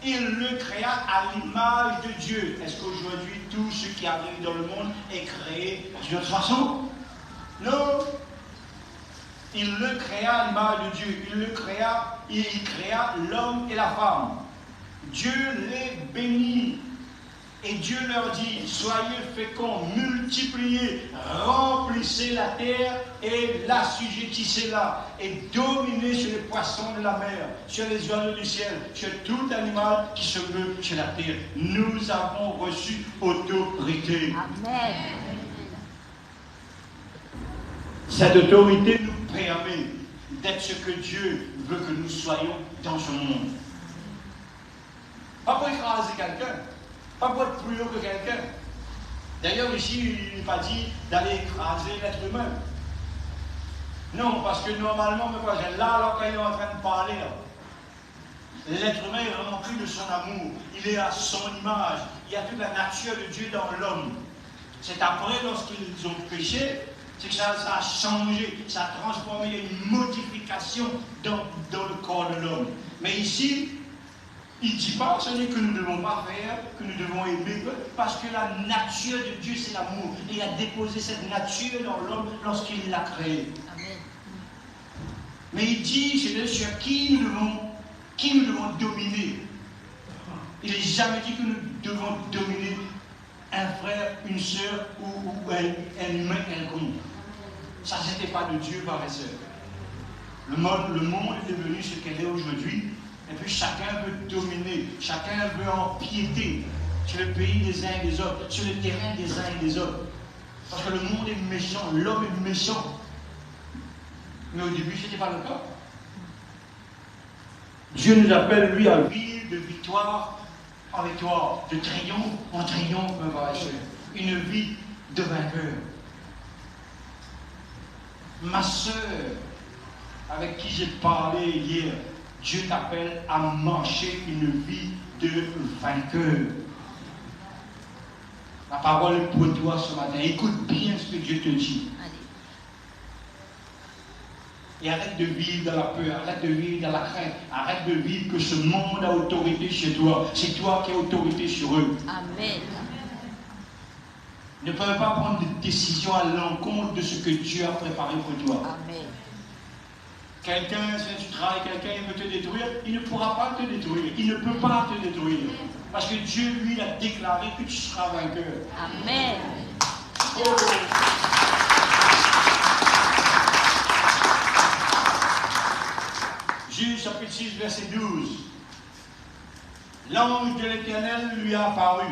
Il le créa à l'image de Dieu. Est-ce qu'aujourd'hui, tout ce qui arrive dans le monde est créé d'une autre façon? Non. Il le créa à l'image de Dieu. Il créa l'homme et la femme. Dieu les bénit. Et Dieu leur dit, soyez féconds, multipliez, remplissez la terre et l'assujettissez-la, et dominez sur les poissons de la mer, sur les oiseaux du ciel, sur tout animal qui se meut sur la terre. Nous avons reçu autorité. Amen. Cette autorité nous permet d'être ce que Dieu veut que nous soyons dans ce monde. Pas pour écraser quelqu'un. Pas pour être plus haut que quelqu'un. D'ailleurs, ici, il n'est pas dit d'aller écraser l'être humain. Non, parce que normalement, là, alors quand il est en train de parler, l'être humain est rempli de son amour. Il est à son image. Il y a toute la nature de Dieu dans l'homme. C'est après, lorsqu'ils ont péché, c'est que ça a changé, ça a transformé, il y a une modification dans le corps de l'homme. Mais ici, il ne dit pas, ce n'est que nous ne devons pas faire, que nous devons aimer, parce que la nature de Dieu, c'est l'amour. Et il a déposé cette nature dans l'homme lorsqu'il l'a créé. Amen. Mais il dit, c'est sur qui nous devons dominer. Il n'est jamais dit que nous devons dominer un frère, une sœur ou un humain quelconque. Ça, ce n'était pas de Dieu, frères et sœurs. Le monde est devenu ce qu'elle est aujourd'hui. Et puis chacun veut dominer, chacun veut empiéter sur le pays des uns et des autres, sur le terrain des uns et des autres. Parce que le monde est méchant, l'homme est méchant. Mais au début, ce n'était pas le cas. Dieu nous appelle, lui, à vivre de victoire en victoire, de triomphe en triomphe, mes frères et sœurs. Une vie de vainqueur. Ma sœur, avec qui j'ai parlé hier, Dieu t'appelle à marcher une vie de vainqueur. La parole est pour toi ce matin. Écoute bien ce que Dieu te dit. Et arrête de vivre dans la peur, arrête de vivre dans la crainte, arrête de vivre que ce monde a autorité chez toi. C'est toi qui as autorité sur eux. Amen. Ne peuvent pas prendre des décisions à l'encontre de ce que Dieu a préparé pour toi. Amen. Quelqu'un, si tu travailles, quelqu'un veut te détruire, il ne pourra pas te détruire. Il ne peut pas te détruire. Parce que Dieu, lui, a déclaré que tu seras vainqueur. Amen. Oh. Juge chapitre 6, verset 12. L'ange de l'Éternel lui a apparu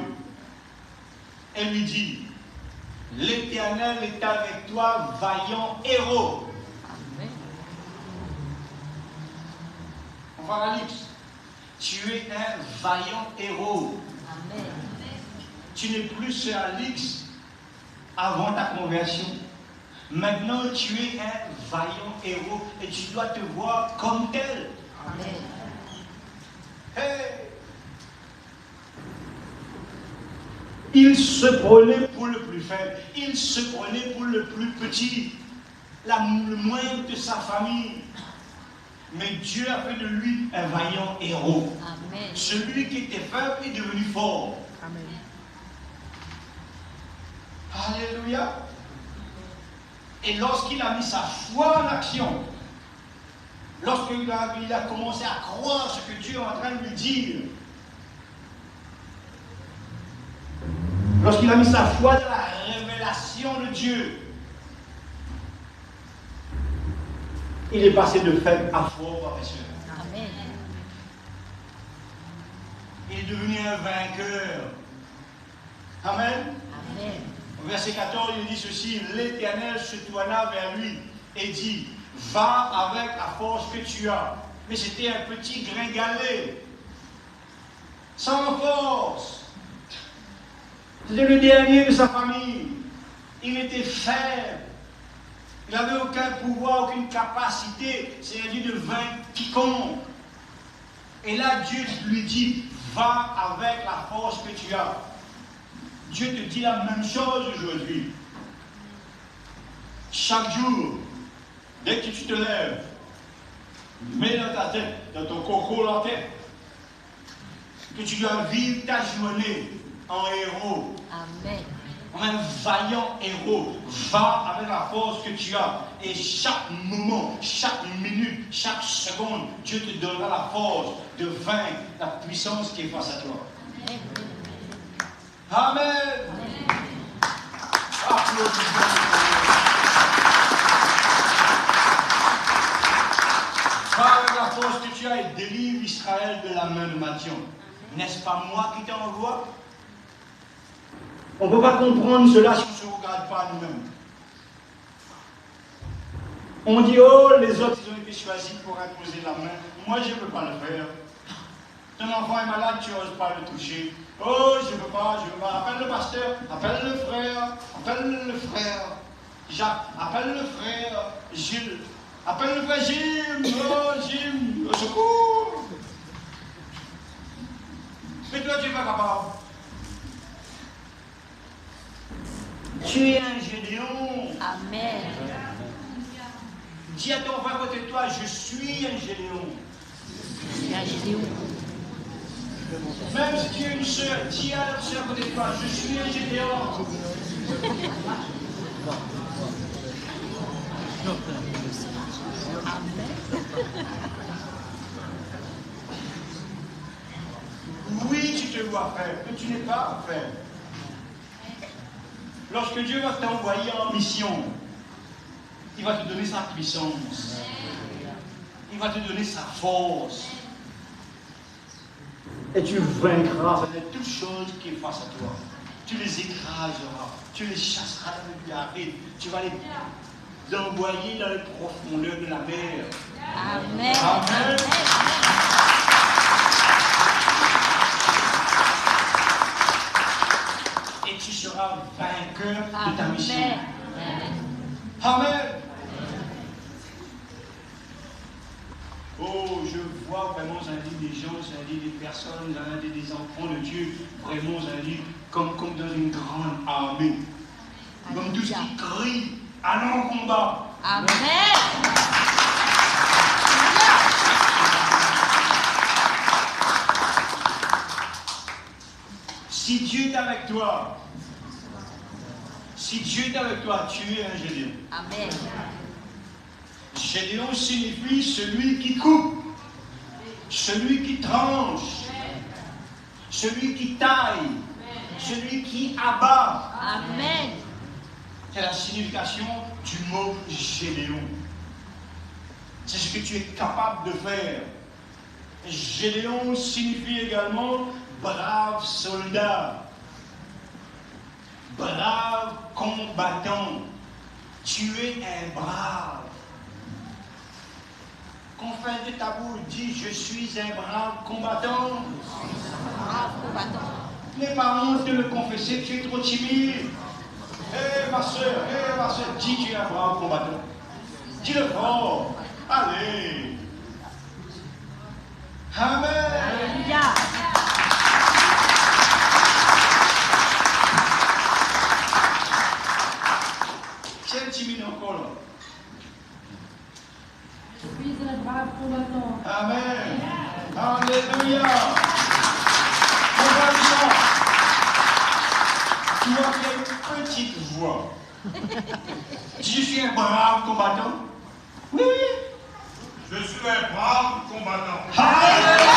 et lui dit, l'Éternel est avec toi, vaillant héros. Enfin, Alix, tu es un vaillant héros. Amen. Tu n'es plus ce Alix avant ta conversion. Maintenant, tu es un vaillant héros et tu dois te voir comme tel. Amen. Hey! Il se prenait pour le plus faible. Il se prenait pour le plus petit. Le moindre de sa famille. Mais Dieu a fait de lui un vaillant héros. Amen. Celui qui était faible est devenu fort. Amen. Alléluia. Et lorsqu'il a mis sa foi en action, lorsqu'il a commencé à croire ce que Dieu est en train de lui dire, lorsqu'il a mis sa foi dans la révélation de Dieu, il est passé de faible à fort, professeur. Amen. Il est devenu un vainqueur. Amen. Amen. Au verset 14, il dit ceci: l'Éternel se tourna vers lui et dit: va avec la force que tu as. Mais c'était un petit gringalet, sans force. C'était le dernier de sa famille. Il était faible. Il n'avait aucun pouvoir, aucune capacité, c'est-à-dire de vaincre quiconque. Et là, Dieu lui dit: va avec la force que tu as. Dieu te dit la même chose aujourd'hui. Chaque jour, dès que tu te lèves, mets dans ta tête, dans ton coco la tête, que tu dois vivre ta journée en héros. Amen. En un vaillant héros. Va avec la force que tu as. Et chaque moment, chaque minute, chaque seconde, Dieu te donnera la force de vaincre la puissance qui est face à toi. Amen. Applaudissements. Va avec la force que tu as et délivre Israël de la main de Madian. N'est-ce pas moi qui t'envoie? On ne peut pas comprendre cela si on ne se regarde pas nous-mêmes. On dit: oh, les autres, ils ont été choisis pour imposer la main. Moi, je ne peux pas le faire. Ton enfant est malade, tu n'oses pas le toucher. Oh, je ne peux pas, je ne peux pas. Appelle le pasteur, appelle le frère Jacques, appelle le frère Gilles, appelle le frère Jim. Oh, Jim, au secours. Mais toi, tu n'es pas capable. Tu es un Gédéon. Amen. Dis à ton frère à côté de toi: je suis un Gédéon. C'est un Gédéon. Même si tu es une soeur, dis à la soeur à côté de toi: je suis un Gédéon. Oui, tu te vois faire, mais tu n'es pas faire. Lorsque Dieu va t'envoyer en mission, il va te donner sa puissance. Il va te donner sa force. Et tu vaincras toutes choses qui sont face à toi. Tu les écraseras. Tu les chasseras dans le aride. Tu vas les envoyer dans les profondeurs de la mer. Amen. Amen. Et tu seras vainqueur de ta mission. Amen. Oh, je vois vraiment, des gens, des personnes, des enfants de Dieu, vraiment, comme dans une grande armée. Comme tous qui crient: allons au combat. Amen. Si Dieu est avec toi, tu es un Gédéon. Amen. Gédéon signifie celui qui coupe, celui qui tranche, celui qui taille, celui qui abat. Amen. C'est la signification du mot Gédéon. C'est ce que tu es capable de faire. Gédéon signifie également brave soldat, brave combattant. Tu es un brave. Confesse de ta bouche, dis: je suis un brave combattant. Brave combattant. N'aie pas honte de le confesser, tu es trop timide. Ma soeur, dis: tu es un brave combattant. Dis-le fort. Allez. Amen. Alléluia. Tiens timide encore là. suis un brave combattant. Amen. Alléluia. Mon frère Richard, tu vois qu'il y a une petite voix. Je suis un brave combattant. Oui, oui. Je suis un brave combattant. Alléluia.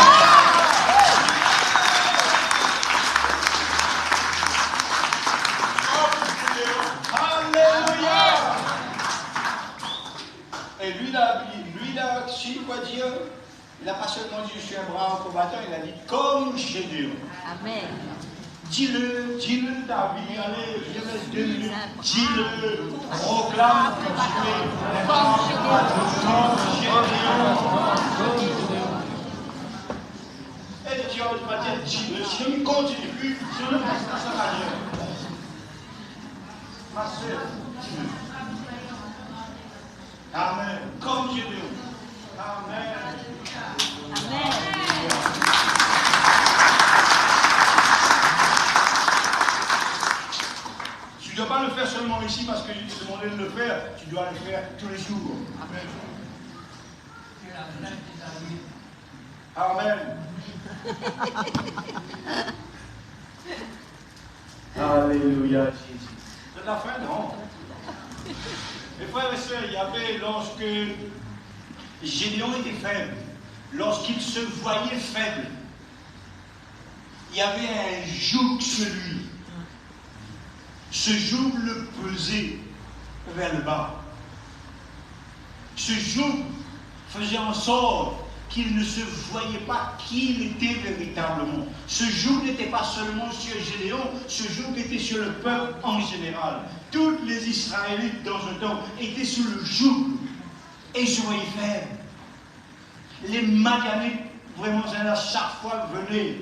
Et lui, là, si quoi dire, il n'a pas seulement dit je suis un brave combattant, il a dit comme Gédéon. Amen. Dis-le, David, allez, viens mettre 2 minutes. Dis-le, proclame que tu es un brave combattant comme Gédéon. Et tu vas dire dis-le, sinon il continue plus, sinon il reste dans sa carrière. Ma soeur, dis-le. Amen. Comme Gédéon. Amen. Amen. Tu ne dois pas le faire seulement ici parce que je t'ai demandé de le faire. Tu dois le faire tous les jours. Amen. Alléluia, Jésus. C'est la fin, non? Mes frères et sœurs, il y avait lorsque Gédéon était faible, lorsqu'il se voyait faible, il y avait un joug sur lui. Ce joug le pesait vers le bas. Ce joug faisait en sorte qu'il ne se voyait pas qui il était véritablement. Ce joug n'était pas seulement sur Gédéon, ce joug était sur le peuple en général. Tous les Israélites dans ce temps étaient sous le joug et ils se voyaient faibles. Les Madianites, vraiment, à chaque fois venaient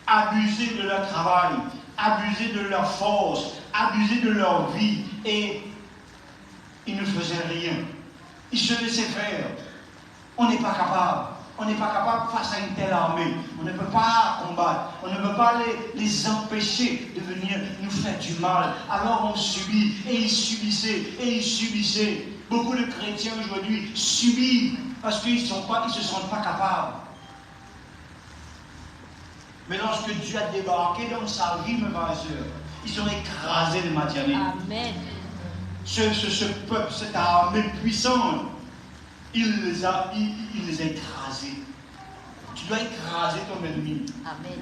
abuser de leur travail, abuser de leur force, abuser de leur vie et ils ne faisaient rien. Ils se laissaient faire. On n'est pas capable. On n'est pas capable face à une telle armée. On ne peut pas combattre. On ne peut pas les empêcher de venir nous faire du mal. Alors on subit. Et ils subissaient. Et ils subissaient. Beaucoup de chrétiens aujourd'hui subissent parce qu'ils ne se sentent pas capables. Mais lorsque Dieu a débarqué dans sa vie, mes frères et sœurs, ils ont écrasé les Madianites. Amen. Ce peuple, cette armée puissante, il les a écrasés. Tu dois écraser ton ennemi. Amen.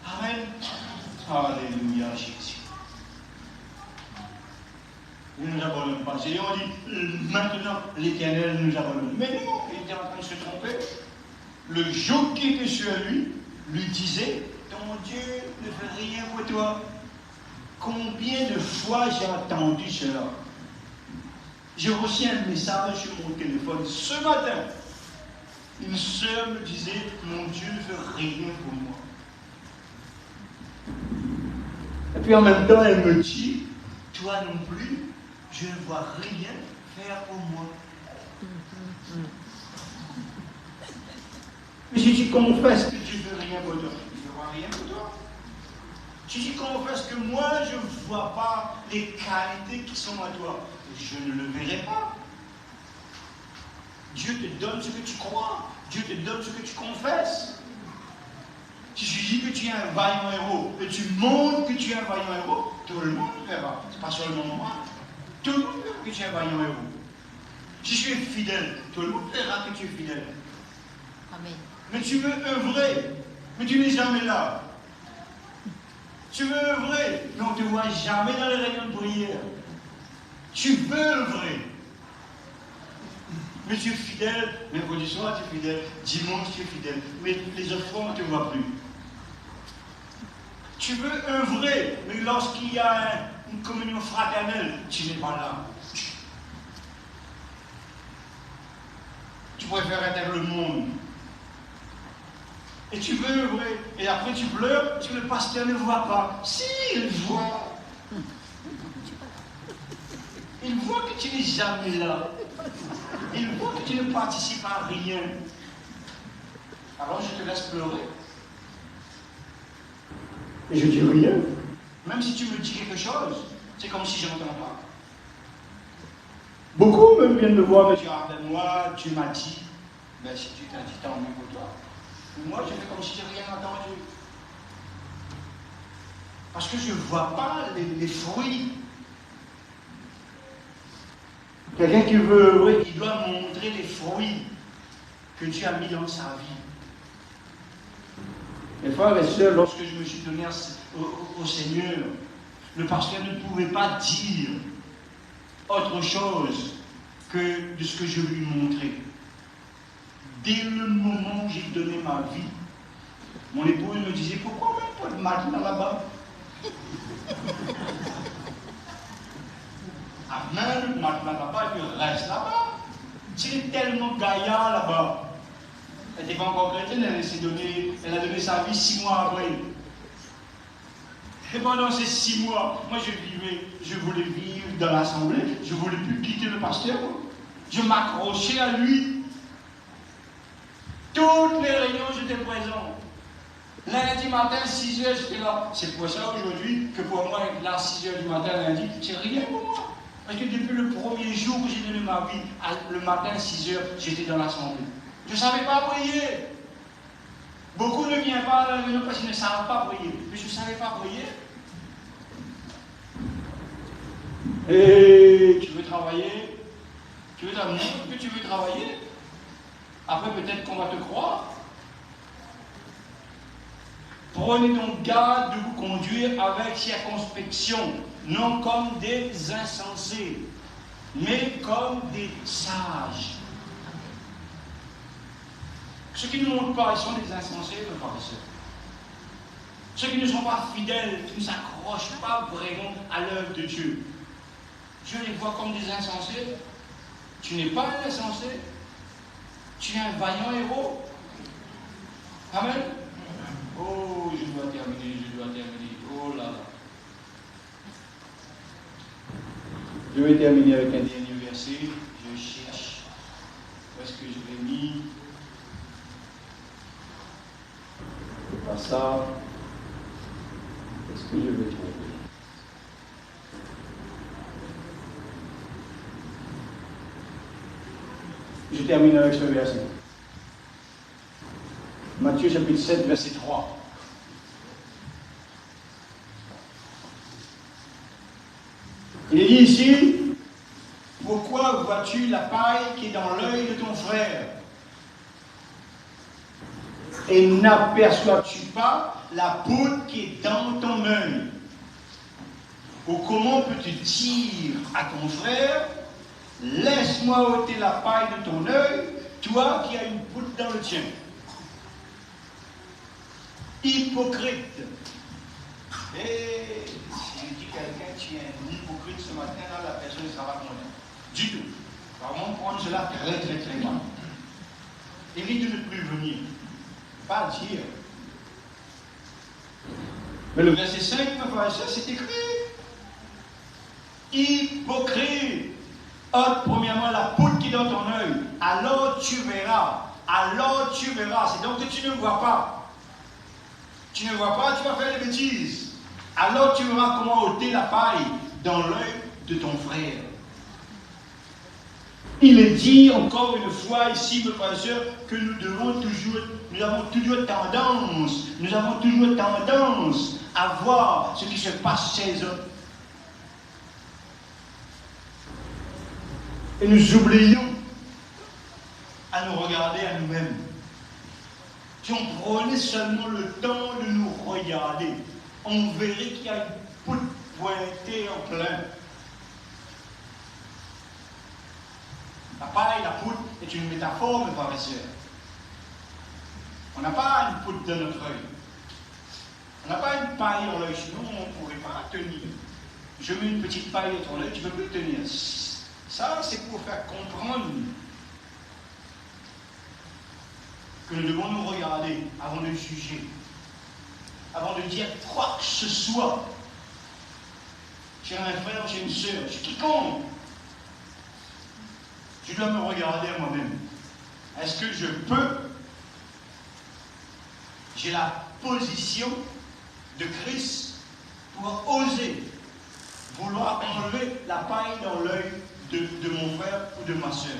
Amen. Alléluia, Jésus. Il ne nous abandonne pas. Et on dit, maintenant, l'Éternel nous abandonne. Mais non, il était en train de se tromper. Le joug qui était sur lui disait, ton Dieu ne fait rien pour toi. Combien de fois j'ai entendu cela? J'ai reçu un message sur mon téléphone ce matin. Une sœur me disait, mon Dieu ne fait rien pour moi. Et puis en même temps, elle me dit, toi non plus, je ne vois rien faire pour moi. Mais j'ai dit, confesse que tu ne veux rien pour toi. Je ne vois rien pour toi. J'ai dit, confesse que moi, je ne vois pas les qualités qui sont à toi. Je ne le verrai pas. Dieu te donne ce que tu crois. Dieu te donne ce que tu confesses. Si tu dis que tu es un vaillant héros et tu montres que tu es un vaillant héros, tout le monde le verra. Ce n'est pas seulement moi. Tout le monde verra que tu es un vaillant héros. Si tu es fidèle, tout le monde verra que tu es fidèle. Amen. Mais tu veux œuvrer, mais tu n'es jamais là. Tu veux œuvrer, mais on ne te voit jamais dans les réunions de prière. Tu veux œuvrer, mais tu es fidèle. Mercredi soir, tu es fidèle. Dimanche, tu es fidèle. Mais les autres fois, on ne te voit plus. Tu veux œuvrer, mais lorsqu'il y a une communion fraternelle, tu n'es pas là. Tu préfères être avec le monde. Et tu veux œuvrer. Et après tu pleures parce que le pasteur ne voit pas. Si, il voit. Il voit que tu n'es jamais là. Il voit que tu ne participes à rien. Alors je te laisse pleurer. Et je dis rien. Même si tu me dis quelque chose, c'est comme si je n'entends pas. Beaucoup même viennent me voir, me dire, ah ben moi, tu m'as dit, ben si tu t'as dit, tant mieux pour toi. Mais moi, je fais comme si je n'ai rien entendu. Parce que je ne vois pas les fruits. Quelqu'un qui veut, oui, il doit montrer les fruits que Dieu a mis dans sa vie. Mes frères et sœurs, lorsque je me suis donné au Seigneur, le pasteur ne pouvait pas dire autre chose que de ce que je lui montrais. Dès le moment où j'ai donné ma vie, mon épouse me disait, pourquoi même pas de matelas là-bas? Amène le matelas là-bas et puis reste là-bas. Tu es tellement gaillard là-bas. Elle n'était pas encore chrétienne, elle a donné sa vie 6 mois après. Et pendant ces 6 mois, moi je voulais vivre dans l'assemblée, je ne voulais plus quitter le pasteur. Je m'accrochais à lui. Toutes les réunions, j'étais présent. Lundi matin, 6 h, j'étais là. C'est pour ça aujourd'hui que pour moi, être là 6 h du matin, lundi, c'est rien pour moi. Parce que depuis le premier jour que j'ai donné ma vie, le matin, 6 h, j'étais dans l'assemblée. Je ne savais pas prier. Beaucoup ne viennent pas à la réunion parce qu'ils ne savent pas prier. Mais je ne savais pas prier. Et tu veux travailler? Tu veux t'amener que tu veux travailler? Après, peut-être qu'on va te croire. Prenez donc garde de vous conduire avec circonspection, non comme des insensés, mais comme des sages. Ceux qui ne montrent pas, ils sont des insensés, mes frères et sœurs. Ceux qui ne sont pas fidèles, qui ne s'accrochent pas vraiment à l'œuvre de Dieu. Dieu les voit comme des insensés. Tu n'es pas un insensé. Tu es un vaillant héros. Amen. Oh, je dois terminer. Oh là là. Je vais terminer avec un dernier verset. Je cherche. Où est-ce que je l'ai mis? C'est pas ça. Est-ce que je vais trouver? Je termine avec ce verset. Matthieu chapitre 7, verset 3. Il est dit ici, pourquoi vois-tu la paille qui est dans l'œil de ton frère et n'aperçois-tu pas la poudre qui est dans ton œil? Ou comment peux-tu dire à ton frère, laisse-moi ôter la paille de ton œil, toi qui as une poudre dans le tien? Hypocrite. Et si je dis quelqu'un qui est un hypocrite ce matin, là, la personne ne sera pas contente. Du tout. Vraiment prendre cela très très très mal. Évite de ne plus venir. Pas dire. Mais le verset 5, c'est écrit. Hypocrite. Ôte premièrement la poudre qui est dans ton œil. Alors tu verras. Alors tu verras. C'est donc que tu ne vois pas. Tu ne vois pas, tu vas faire des bêtises. Alors tu verras comment ôter la paille dans l'œil de ton frère. Il est dit encore une fois ici, mes frères et sœurs, que nous avons toujours tendance à voir ce qui se passe chez les autres. Et nous oublions à nous regarder à nous-mêmes. Si on prenait seulement le temps de nous regarder, on verrait qu'il y a une poudre pointée en plein. La paille, la poudre est une métaphore, mes frères et sœurs. On n'a pas une poudre dans notre œil. On n'a pas une paille dans l'œil, sinon on ne pourrait pas tenir. Je mets une petite paille dans ton œil, tu ne peux plus tenir. Ça, c'est pour faire comprendre que nous devons nous regarder avant de juger, avant de dire quoi que ce soit. J'ai un frère, j'ai une sœur, j'ai quiconque. Je dois me regarder à moi-même. Est-ce que je peux? J'ai la position de Christ pour oser vouloir enlever la paille dans l'œil de mon frère ou de ma soeur.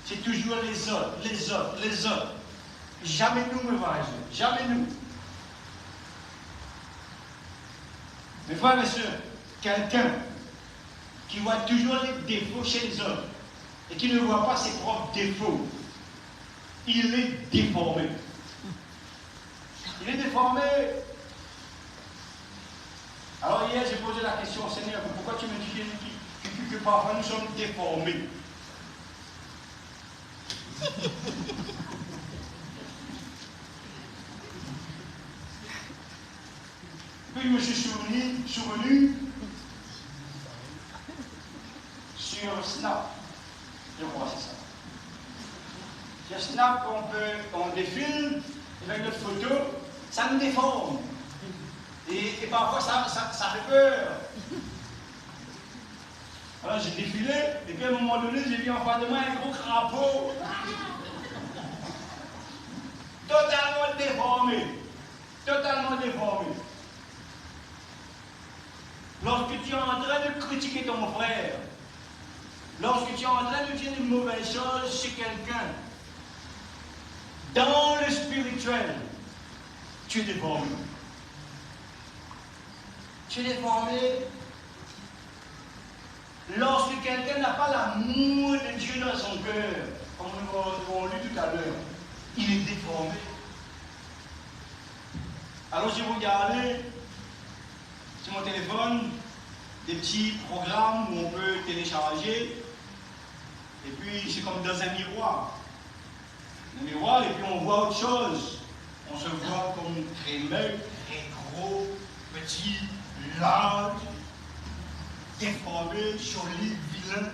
C'est toujours les autres, les autres, les autres. Jamais nous, mes frères et sœurs, jamais nous. Mes frères et sœurs, quelqu'un qui voit toujours les défauts chez les autres et qui ne voit pas ses propres défauts, il est déformé. Il est déformé. Alors hier, j'ai posé la question au Seigneur, pourquoi tu me dis que parfois nous sommes déformés? Puis je me suis souvenu sur Snap. Je crois que c'est ça. Sur Snap, on défile avec notre photo, ça nous déforme. Et parfois ça fait peur. Alors j'ai défilé, et puis à un moment donné, j'ai vu en face de moi un gros crapaud. Totalement déformé. Totalement déformé. Lorsque tu es en train de critiquer ton frère, lorsque tu es en train de dire une mauvaise chose chez quelqu'un, dans le spirituel, tu es déformé. Tu es déformé. Lorsque quelqu'un n'a pas l'amour de Dieu dans son cœur, comme nous l'avons lu tout à l'heure, il est déformé. Alors j'ai regardé sur mon téléphone des petits programmes où on peut télécharger, et puis c'est comme dans un miroir. Un miroir, et puis on voit autre chose. On se voit comme très maigre, très gros, petit, large, déformé, joli, vilain.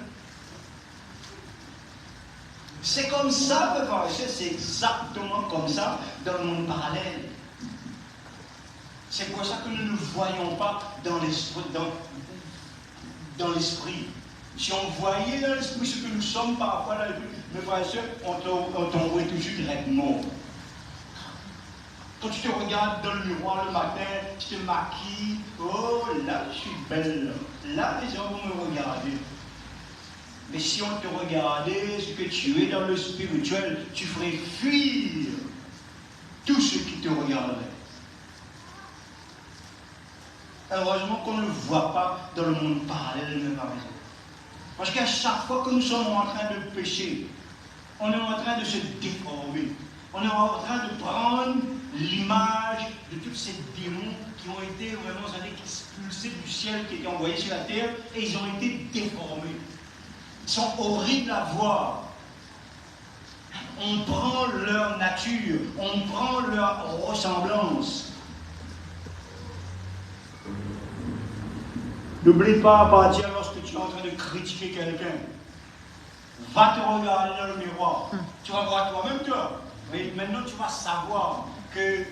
C'est comme ça, mes frères et sœurs, c'est exactement comme ça dans le monde parallèle. C'est pour ça que nous ne voyons pas dans l'esprit. Dans l'esprit. Si on voyait dans l'esprit ce que nous sommes parfois dans l'esprit, mes frères et sœurs, on tomberait toujours directement. Quand tu te regardes dans le miroir le matin, tu te maquilles, oh là je suis belle, là les gens vont me regarder. Mais si on te regardait, ce que tu es dans le spirituel, tu ferais fuir tous ceux qui te regarderaient. Heureusement qu'on ne le voit pas dans le monde parallèle, mes frères et sœurs. Parce qu'à chaque fois que nous sommes en train de pécher, on est en train de se déformer. On est en train de prendre l'image de tous ces démons qui ont été vraiment expulsés du ciel, qui étaient envoyés sur la terre, et ils ont été déformés. Ils sont horribles à voir. On prend leur nature, on prend leur ressemblance. N'oublie pas à partir lorsque tu es en train de critiquer quelqu'un. Va te regarder dans le miroir. Tu vas voir toi-même toi. Mais maintenant tu vas savoir que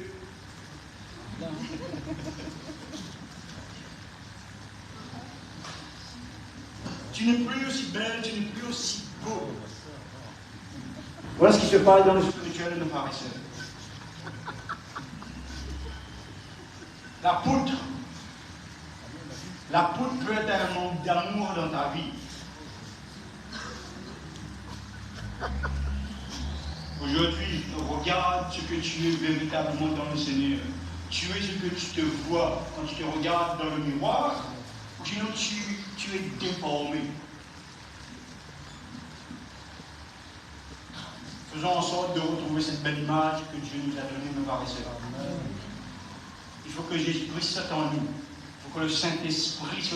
tu n'es plus aussi belle, tu n'es plus aussi beau. Voilà ce qui se passe dans le spirituel de nos frères et sœurs. La poutre peut être un manque d'amour dans ta vie. Aujourd'hui, regarde ce que tu es véritablement dans le Seigneur. Tu es ce que tu te vois quand tu te regardes dans le miroir, ou sinon tu es déformé. Faisons en sorte de retrouver cette belle image que Dieu nous a donnée, mes frères et sœurs. Il faut que Jésus-Christ soit en nous. Il faut que le Saint-Esprit soit